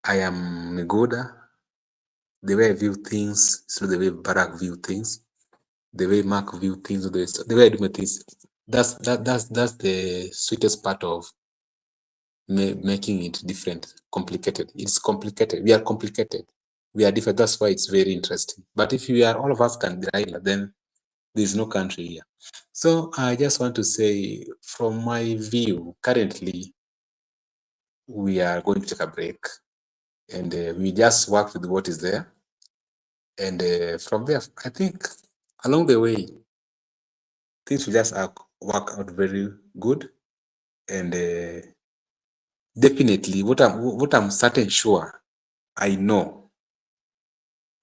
I am Migoda. The way I view things is not the way Barack view things. The way Mark view things, the way I do my things. That's the sweetest part of making it different, complicated. It's complicated. We are complicated. We are different. That's why it's very interesting. But if we are, all of us can be Raila, then there's no country here. So I just want to say, from my view, currently, we are going to take a break, and we just work with what is there. And from there, I think along the way, things will just work out very good. And definitely, what I'm certain sure, I know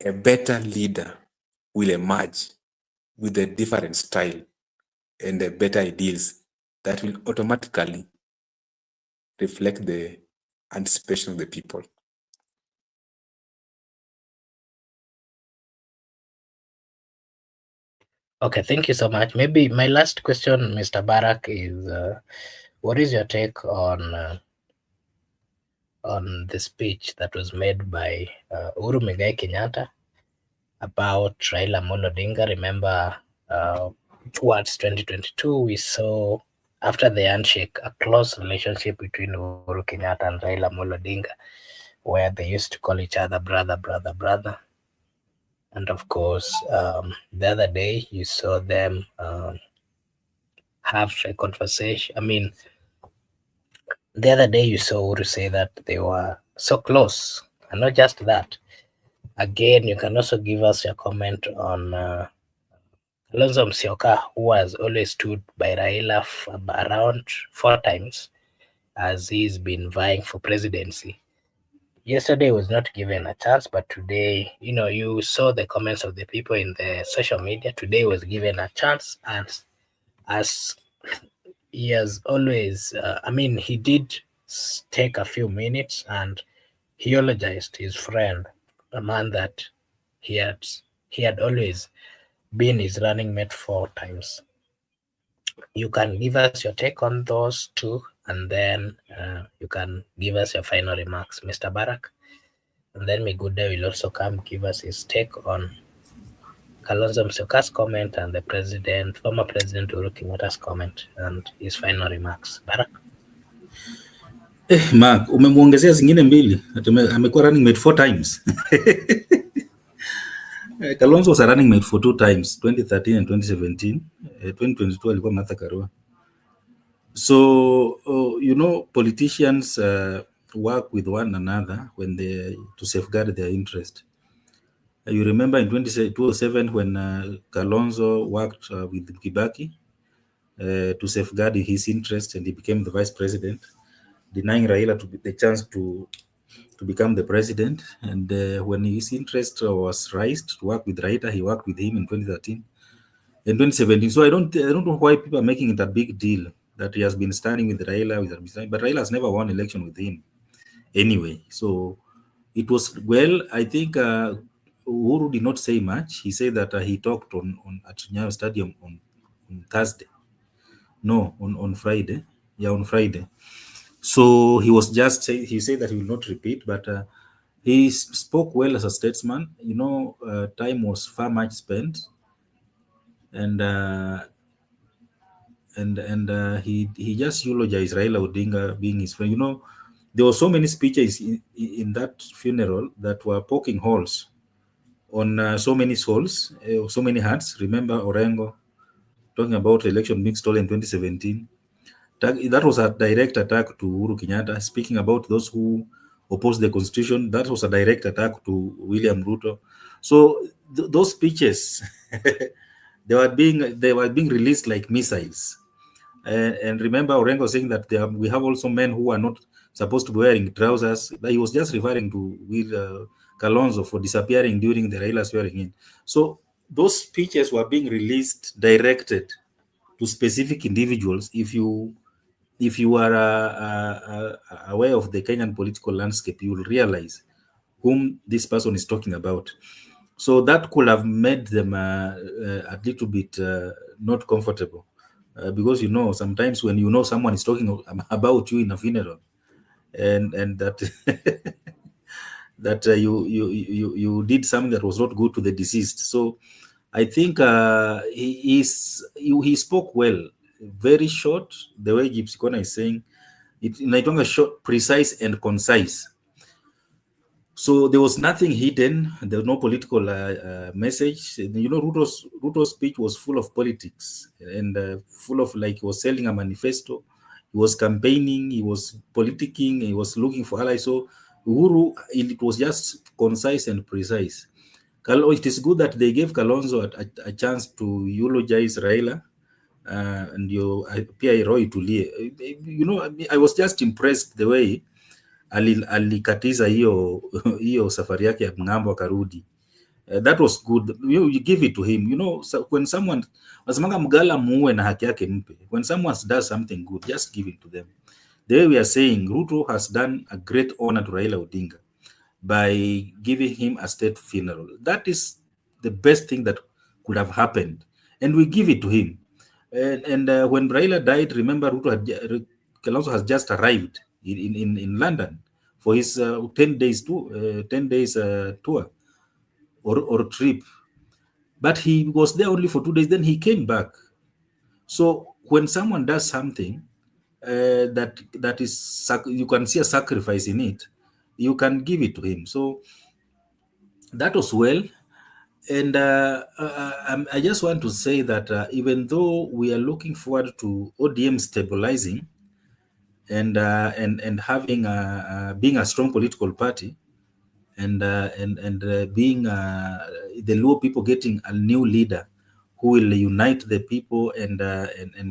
a better leader will emerge with a different style and a better ideals that will automatically reflect the anticipation of the people. Okay, thank you so much. Maybe my last question, Mr. Barak, is what is your take on the speech that was made by Uhuru Muigai Kenyatta about Raila Amollo Odinga? Remember, towards 2022, we saw, after the handshake, a close relationship between Uhuru Kenyatta and Raila Amollo Odinga, where they used to call each other brother, brother, brother. And of course, the other day you saw them have a conversation. The other day you saw Uhuru say that they were so close. And not just that. Again, you can also give us your comment on Kalonzo Musyoka, who has always stood by Raila around 4 times as he's been vying for presidency. Yesterday was not given a chance, but today, you saw the comments of the people in the social media. Today was given a chance, and as he has always, he did take a few minutes and he eulogized his friend, a man that he had always been his running mate 4 times. You can give us your take on those two, and then you can give us your final remarks, Mr. Barak. And then Migude will also come give us his take on Kalonzo Musyoka's comment and the former President Uhuru Kenyatta's comment and his final remarks. Barak. Mark, umemwongezea zingine mbili. Amekuwa running mate 4 times. Kalonzo was a running mate for 2 times, 2013 and 2017. 2022 alikuwa Martha Karua. So, politicians work with one another to safeguard their interest. You remember in 2007 when Kalonzo worked with Kibaki to safeguard his interest, and he became the vice president, denying Raila the chance to become the president. And when his interest was raised to work with Raila, he worked with him in 2013 and 2017. So I don't know why people are making it a big deal that he has been standing with Raila, but Raila has never won election with him anyway. So it was, well, I think Uhuru did not say much. He said that he talked at Nyayo Stadium on Thursday. No, on Friday. Yeah, on Friday. So he was just he said that he will not repeat, but he spoke well as a statesman. Time was far much spent, and he just eulogized Raila Odinga being his friend. There were so many speeches in that funeral that were poking holes on so many souls, so many hearts. Remember Orengo talking about election being stolen in 2017. That was a direct attack to Uhuru Kenyatta, speaking about those who opposed the constitution. That was a direct attack to William Ruto. So those speeches, they were being released like missiles. And remember Orengo saying that we have also men who are not supposed to be wearing trousers. He was just referring to Will Kalonzo for disappearing during the Raila swearing in. So those speeches were being released, directed to specific individuals. If you are aware of the Kenyan political landscape, you will realize whom this person is talking about. So that could have made them a little bit not comfortable. Because sometimes when someone is talking about you in a funeral, and that that you did something that was not good to the deceased. So I think he spoke well, very short. The way Gypsy Kona is saying it, inaitwanga short, precise and concise. So there was nothing hidden. There was no political message. Ruto's speech was full of politics and full of, like, he was selling a manifesto. He was campaigning. He was politicking. He was looking for allies. So Uhuru, it was just concise and precise. It is good that they gave Kalonzo a chance to eulogize Raila and Pierre Roy Tulie. I was just impressed the way alikatiza hiyo safari yake ya ng'ambo akarudi. That was good. You give it to him. So when someone wasemanga mgala muue na haki yake mpe. When someone does something good, just give it to them. The way we are saying, Ruto has done a great honor to Raila Odinga by giving him a state funeral. That is the best thing that could have happened, and we give it to him. And when Raila died, remember Kalonzo has just arrived in London for his 10 days tour or trip, but he was there only for 2 days. Then he came back. So when someone does something that is you can see a sacrifice in it, you can give it to him. So that was well. And I just want to say that even though we are looking forward to ODM stabilizing and having being a strong political party, and being the Luo people getting a new leader who will unite the people and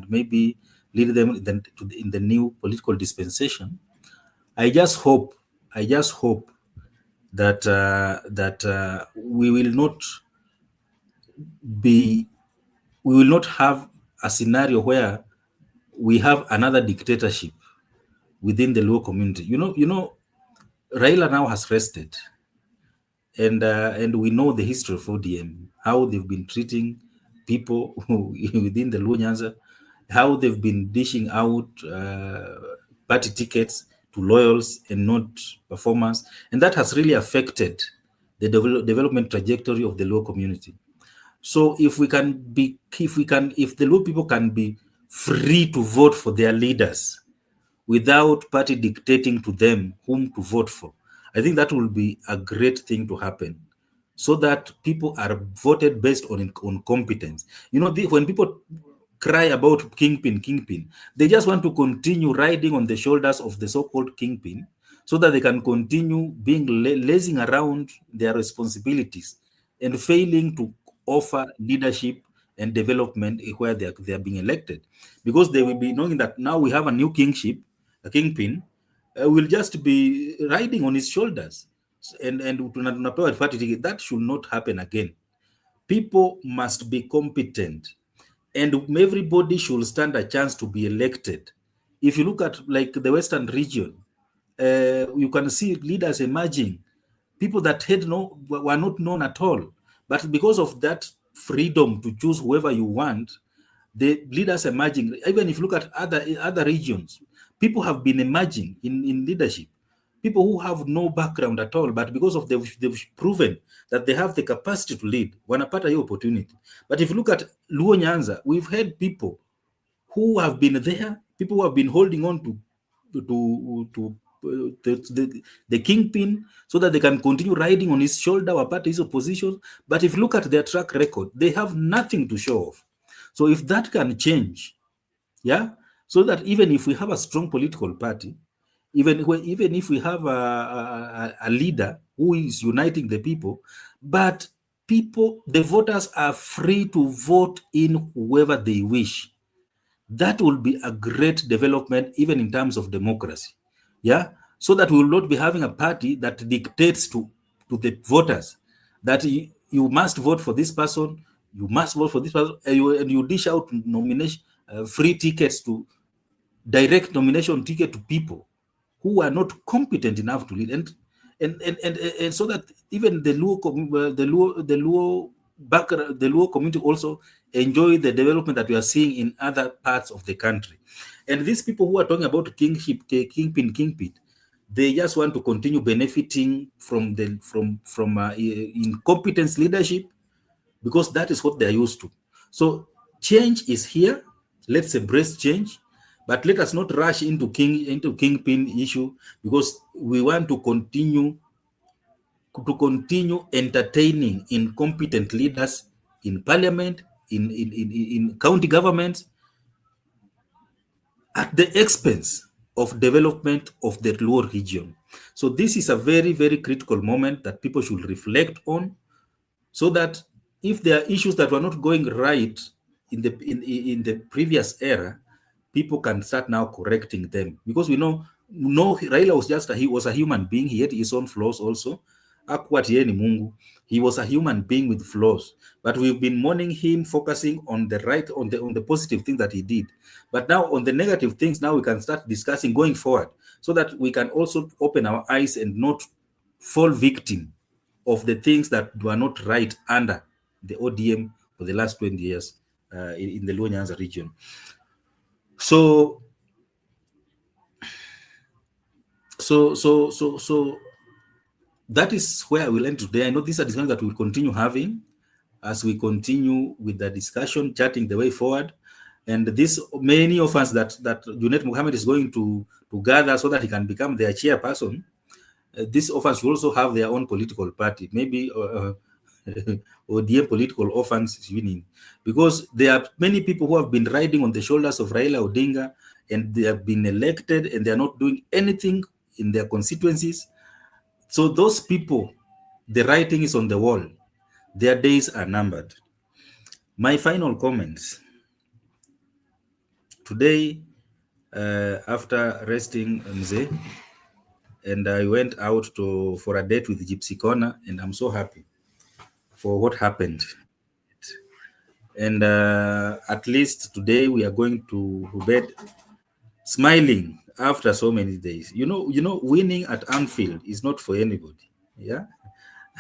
maybe lead them in the new political dispensation. I just hope that we will not have a scenario where we have another dictatorship within the Luo community. Raila now has rested, and we know the history of ODM, how they've been treating people within the Luo Nyanza, how they've been dishing out party tickets to loyals and not performers, and that has really affected the development trajectory of the Luo community. So if the Luo people can be free to vote for their leaders without party dictating to them whom to vote for, I think that will be a great thing to happen, so that people are voted based on competence. When people cry about kingpin, they just want to continue riding on the shoulders of the so-called kingpin, so that they can continue being lazing around their responsibilities and failing to offer leadership and development where they are being elected, because they will be knowing that now we have a new kingship, a kingpin will just be riding on his shoulders, and that should not happen again. People must be competent, and everybody should stand a chance to be elected. If you look at like the Western region, you can see leaders emerging, people that were not known at all, but because of that freedom to choose whoever you want, the leaders emerging. Even if you look at other regions, people have been emerging in leadership. People who have no background at all, but because of they've proven that they have the capacity to lead, wanapata hiyo opportunity. But if you look at Luo Nyanza, we've had people who have been there, people who have been holding on to the kingpin so that they can continue riding on his shoulder, wapate his positions. But if you look at their track record, they have nothing to show off. So if that can change, so that even if we have a strong political party, even if we have a leader who is uniting the people, but the voters are free to vote in whoever they wish, that will be a great development, even in terms of democracy. So that we will not be having a party that dictates to the voters that you must vote for this person, you must vote for this person, and you dish out nomination free tickets, to direct nomination ticket to people who are not competent enough to lead, and so that even the Luo community also enjoy the development that we are seeing in other parts of the country. And these people who are talking about kingpin, they just want to continue benefiting from incompetence leadership, because that is what they are used to. So change is here. Let's embrace change, but let us not rush into kingpin issue, because we want to continue entertaining incompetent leaders in parliament, in county governments, at the expense of development of the Luo region. So this is a very, very critical moment that people should reflect on, so that if there are issues that were not going right in the previous era, people can start now correcting them. Because we know Raila was a human being. He had his own flaws also. He was a human being with flaws, but we've been mourning him, focusing on the positive things that he did. But now on the negative things, now we can start discussing going forward, so that we can also open our eyes and not fall victim of the things that were not right under the ODM for the last 20 years in the Luo Nyanza region. So that is where I will end today. I know these are discussions that we'll continue having as we continue with the discussion, charting the way forward. And this, many of us that Junet Mohammed is going to gather so that he can become their chairperson, these orphans will also have their own political party, maybe ODM political orphans union, because there are many people who have been riding on the shoulders of Raila Odinga, and they have been elected, and they are not doing anything in their constituencies. So those people, the writing is on the wall. Their days are numbered. My final comments. Today, after resting Mzee, and I went out for a date with Gypsy Corner, and I'm so happy for what happened. And at least today we are going to bed smiling after so many days. Winning at Anfield is not for anybody. Yeah,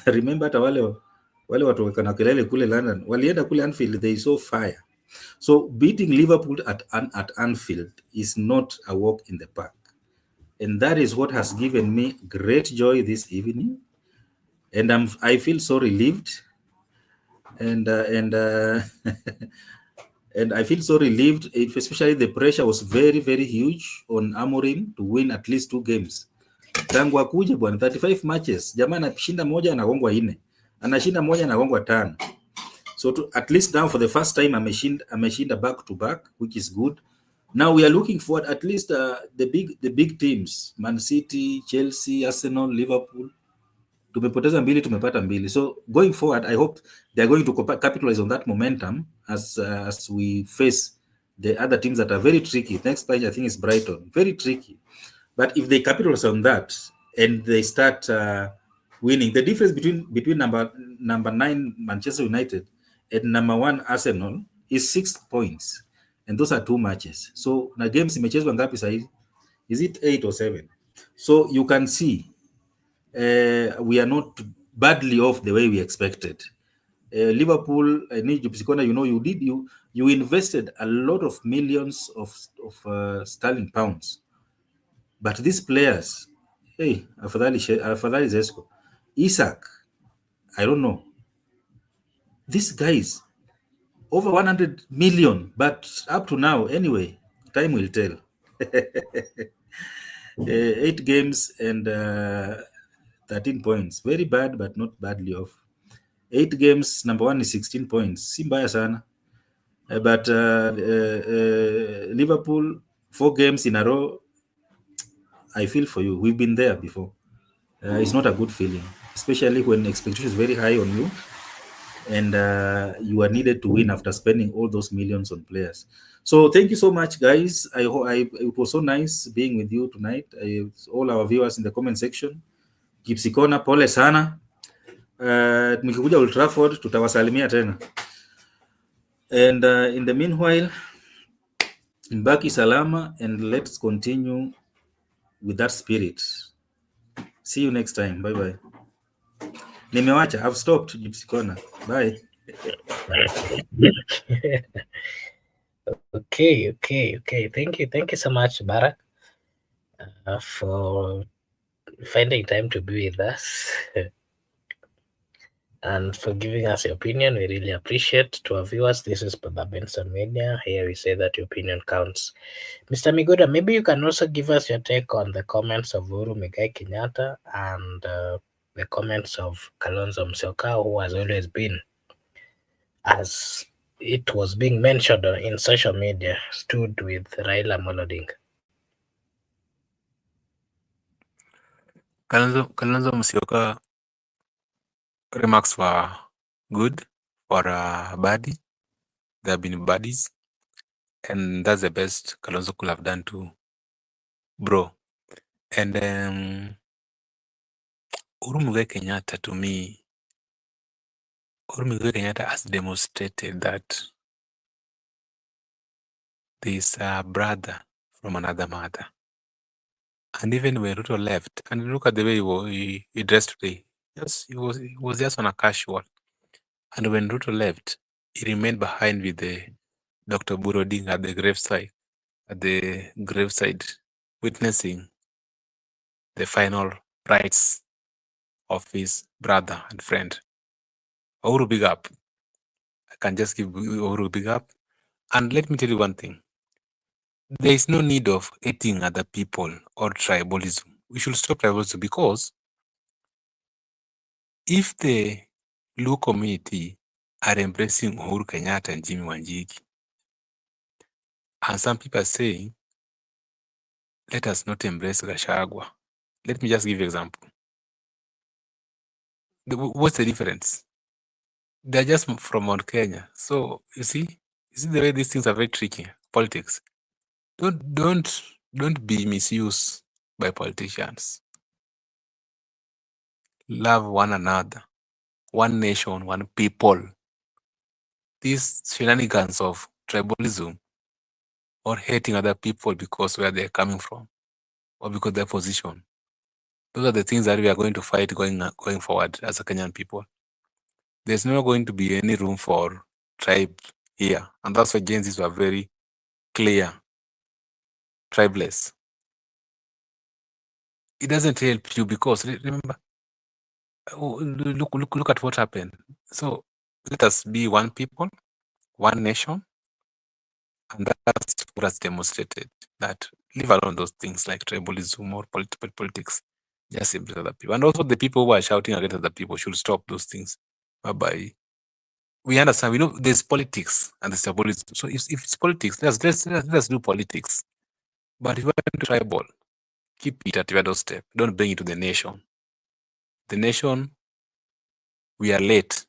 remember hata wale watu wakana kelele kule London walienda kule Anfield, they saw fire. So beating Liverpool at Anfield is not a walk in the park, and that is what has given me great joy this evening. And I feel so relieved, and and I feel so relieved, especially the pressure was very, very huge on Amorim to win at least 2 games. Tangu akuje bwana, 35 matches, jamaa anashinda moja anagongwa 4, anashinda moja anagongwa 5. So at least now for the first time ameshinda back to back, which is good. Now we are looking forward at least the big teams, Man City, Chelsea, Arsenal, Liverpool. Tumepoteza 2, tumepata 2. So going forward, I hope they are going to capitalize on that momentum as we face the other teams that are very tricky. Next match I think is Brighton, very tricky. But if they capitalize on that and they start winning, the difference between number 9 Manchester United and number 1 Arsenal is 6 points, and those are 2 matches. So na games imechezwa ngapi sasa hivi? Is it 8 or 7? So you can see we are not badly off the way we expected. Liverpool, I need you you invested a lot of millions of sterling pounds, but these players, hey, afadhali Zesco, Isak, I don't know, these guys over 100 million, but up to now, anyway, time will tell. 8 games and 13 points. Very bad, but not badly off. 8 games, number 1 is 16 points. Si mbaya sana. But Liverpool, 4 games in a row, I feel for you. We've been there before. It's not a good feeling, especially when expectation is very high on you and you are needed to win after spending all those millions on players. So thank you so much, guys. It was so nice being with you tonight. All our viewers in the comment section. Gypsy Corner, pole sana. Tukikuja Old Trafford tutawasalimia tena. And in the meanwhile, mbaki salama and let's continue with that spirit. See you next time. Bye bye. Nimewacha. I've stopped Gypsy Corner. Bye. Okay. Thank you so much, Barak, for finding time to be with us and for giving us your opinion. We really appreciate. To our viewers, this is Baba Benson Media. Here we say that your opinion counts. Mr. Miguda, maybe you can also give us your take on the comments of Uhuru Muigai Kenyatta and the comments of Kalonzo Musyoka, who has always been, as it was being mentioned in social media, stood with Raila Odinga. Kalonzo Musyoka remarks were good for a buddy. They have been buddies, and that's the best Kalonzo could have done to bro. And Uhuru Muigai Kenyatta, to me, Uhuru Muigai Kenyatta has demonstrated that there is a brother from another mother. And even when Ruto left, and look at the way he dressed today. Yes, he was just on a casual. And when Ruto left, he remained behind with the Dr. Odinga at the graveside, witnessing the final rites of his brother and friend. Uhuru, big up. I can just give Uhuru big up. And let me tell you one thing. There is no need of hating other people or tribalism. We should stop tribalism, because if the Luo community are embracing Uhuru Kenyatta and Jimmy Wanjigi, and some people are saying, let us not embrace Gachagua. Let me just give you an example. What's the difference? they're just from Mount Kenya. So you see the way these things are very tricky. Politics. Don't be misused by politicians. Love one another, one nation, one people. These shenanigans of tribalism or hating other people because where they're coming from or because their position. Those are the things that we are going to fight going forward as a Kenyan people. There's not going to be any room for tribe here. And that's why Gen Zs were very clear, tribeless. It doesn't help you because remember, look at what happened. So let us be one people, one nation, and that's what has demonstrated that leave alone those things like tribalism or politics. Just embrace other people. And also the people who are shouting against other people should stop those things. Bye-bye. We understand, we know there's politics and there's tribalism. So if it's politics, let's do politics. But if you want to tribal, keep it at your doorstep. Don't bring it to the nation. The nation, we are late.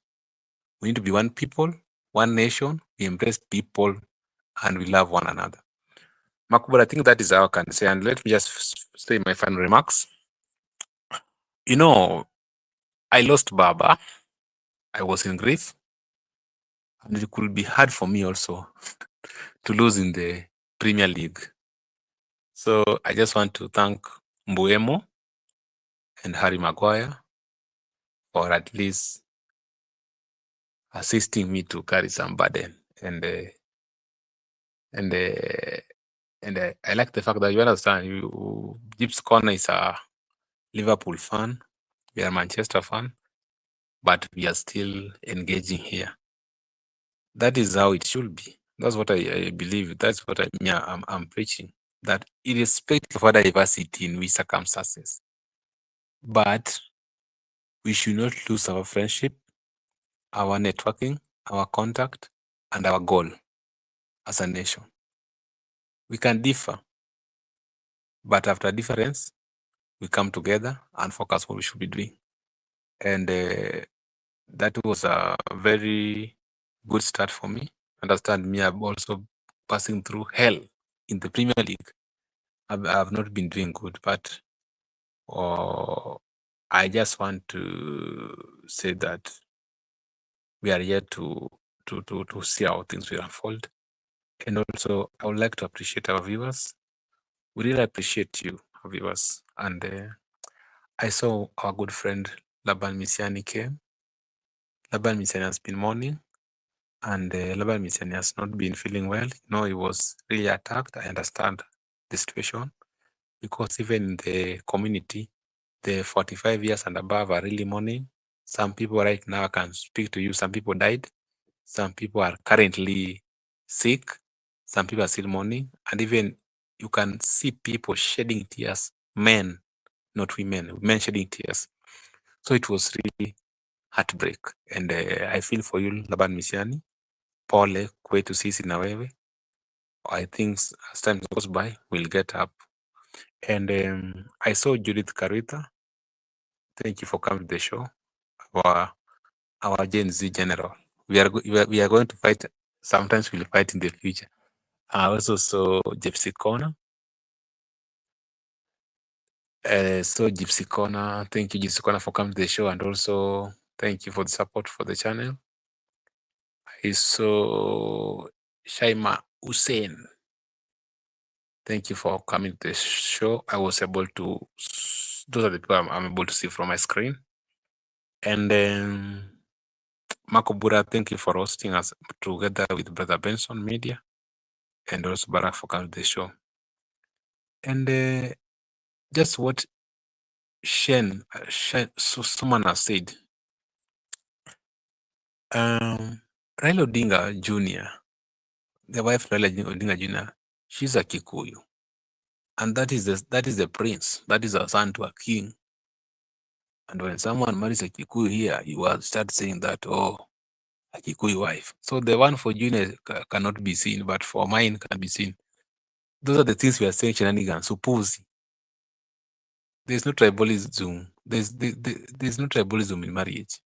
We need to be one people, one nation. We embrace people and we love one another. Makubal, I think that is all I can say. And let me just say my final remarks. You know, I lost Baba. I was in grief. And it could be hard for me also to lose in the Premier League. So I just want to thank Mbuemo and Harry Maguire for at least assisting me to carry some burden. And I like the fact that you understand, Gibbs Corner is a Liverpool fan, we are a Manchester fan, but we are still engaging here. That is how it should be. That's what I believe. That's what I'm preaching. That irrespective of our diversity in which circumstances, but we should not lose our friendship, our networking, our contact, and our goal as a nation. We can differ, but after difference, we come together and focus what we should be doing. And that was a very good start for me. Understand me, I'm also passing through hell in the Premier League. I've not been doing good, but I just want to say that we are here to see how things will unfold. And also, I would like to appreciate our viewers. We really appreciate you, our viewers. And I saw our good friend Laban Misiani came. Laban Misiani has been mourning, and Laban Misiani has not been feeling well. No, he was really attacked. I understand the situation because even in the community, the 45 years and above are really mourning. Some people right now I can speak to you. Some people died. Some people are currently sick. Some people are still mourning. And even you can see people shedding tears, men, not women, men shedding tears. So it was really heartbreak. And I feel for you, Laban Misiani. Pole kwetu sisi na wewe. I think as time goes by, we'll get up. And I saw Judith Karita. Thank you for coming to the show. Our Gen Z general. We are going to fight. Sometimes we'll fight in the future. I also saw Gypsy Corner. So Gypsy Corner, thank you Gypsy Corner for coming to the show, and also thank you for the support for the channel. I saw Shaima Hussein. Thank you for coming to the show. I was able to, those are the people I'm able to see from my screen. And then Marco Bura, thank you for hosting us together with Brother Benson Media, and also Barack for coming to the show. And just what someone has said, Raila Odinga Jr., the wife Raila Odinga Jr., she's a Kikuyu, and that is the prince. That is a son to a king. And when someone marries a Kikuyu here, you will start saying that, oh, a Kikuyu wife. So the one for Junior cannot be seen, but for mine can be seen. Those are the things we are saying, shenanigans, supposi. There's no tribalism. There's no tribalism in marriage.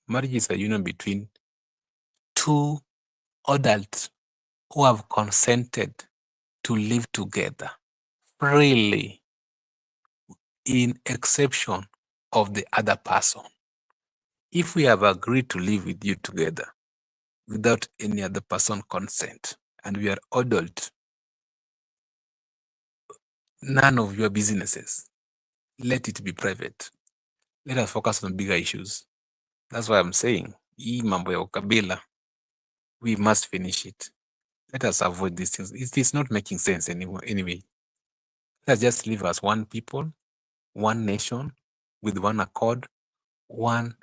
Marriage is a union between two adults who have consented to live together freely in exception of the other person. If we have agreed to live with you together without any other person consent, and we are adult, none of your businesses. Let it be private. Let us focus on bigger issues. That's why I'm saying, hii mambo ya ukabila, we must finish it. Let us avoid these things. It is not making sense anyway. Let's just live as one people, one nation, with one accord, one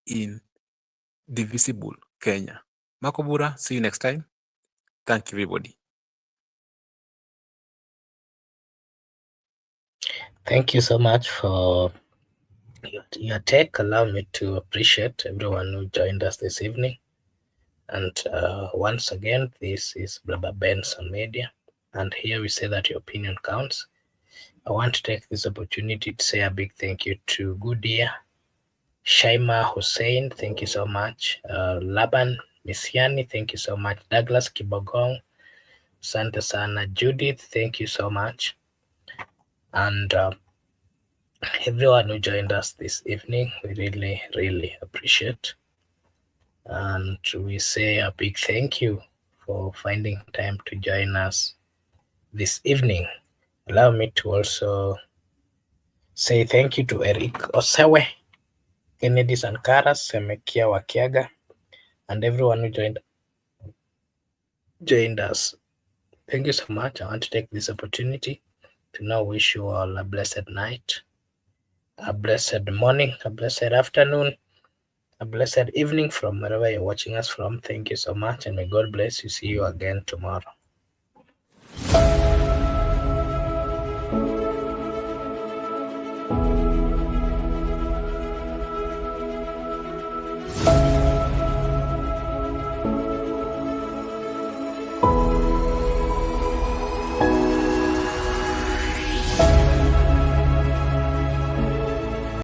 indivisible Kenya. Makobura, see you next time. Thank you, everybody. Thank you so much for your take. Allow me to appreciate everyone who joined us this evening. And once again, this is Blabber Benson Media. And here we say that your opinion counts. I want to take this opportunity to say a big thank you to Goodia, Shaima Hussein, thank you so much. Laban Misiani, thank you so much. Douglas Kibogong, Santa Sana. Judith, thank you so much. And everyone who joined us this evening, we really, really appreciate. And we say a big thank you for finding time to join us this evening. Allow me to also say thank you to Eric Osewe, Kennedy Sankara, Semekia Wakiaga, and everyone who joined us. Thank you so much. I want to take this opportunity to now wish you all a blessed night, a blessed morning, a blessed afternoon, a blessed evening from wherever you're watching us from. Thank you so much, and may God bless you. See you again tomorrow.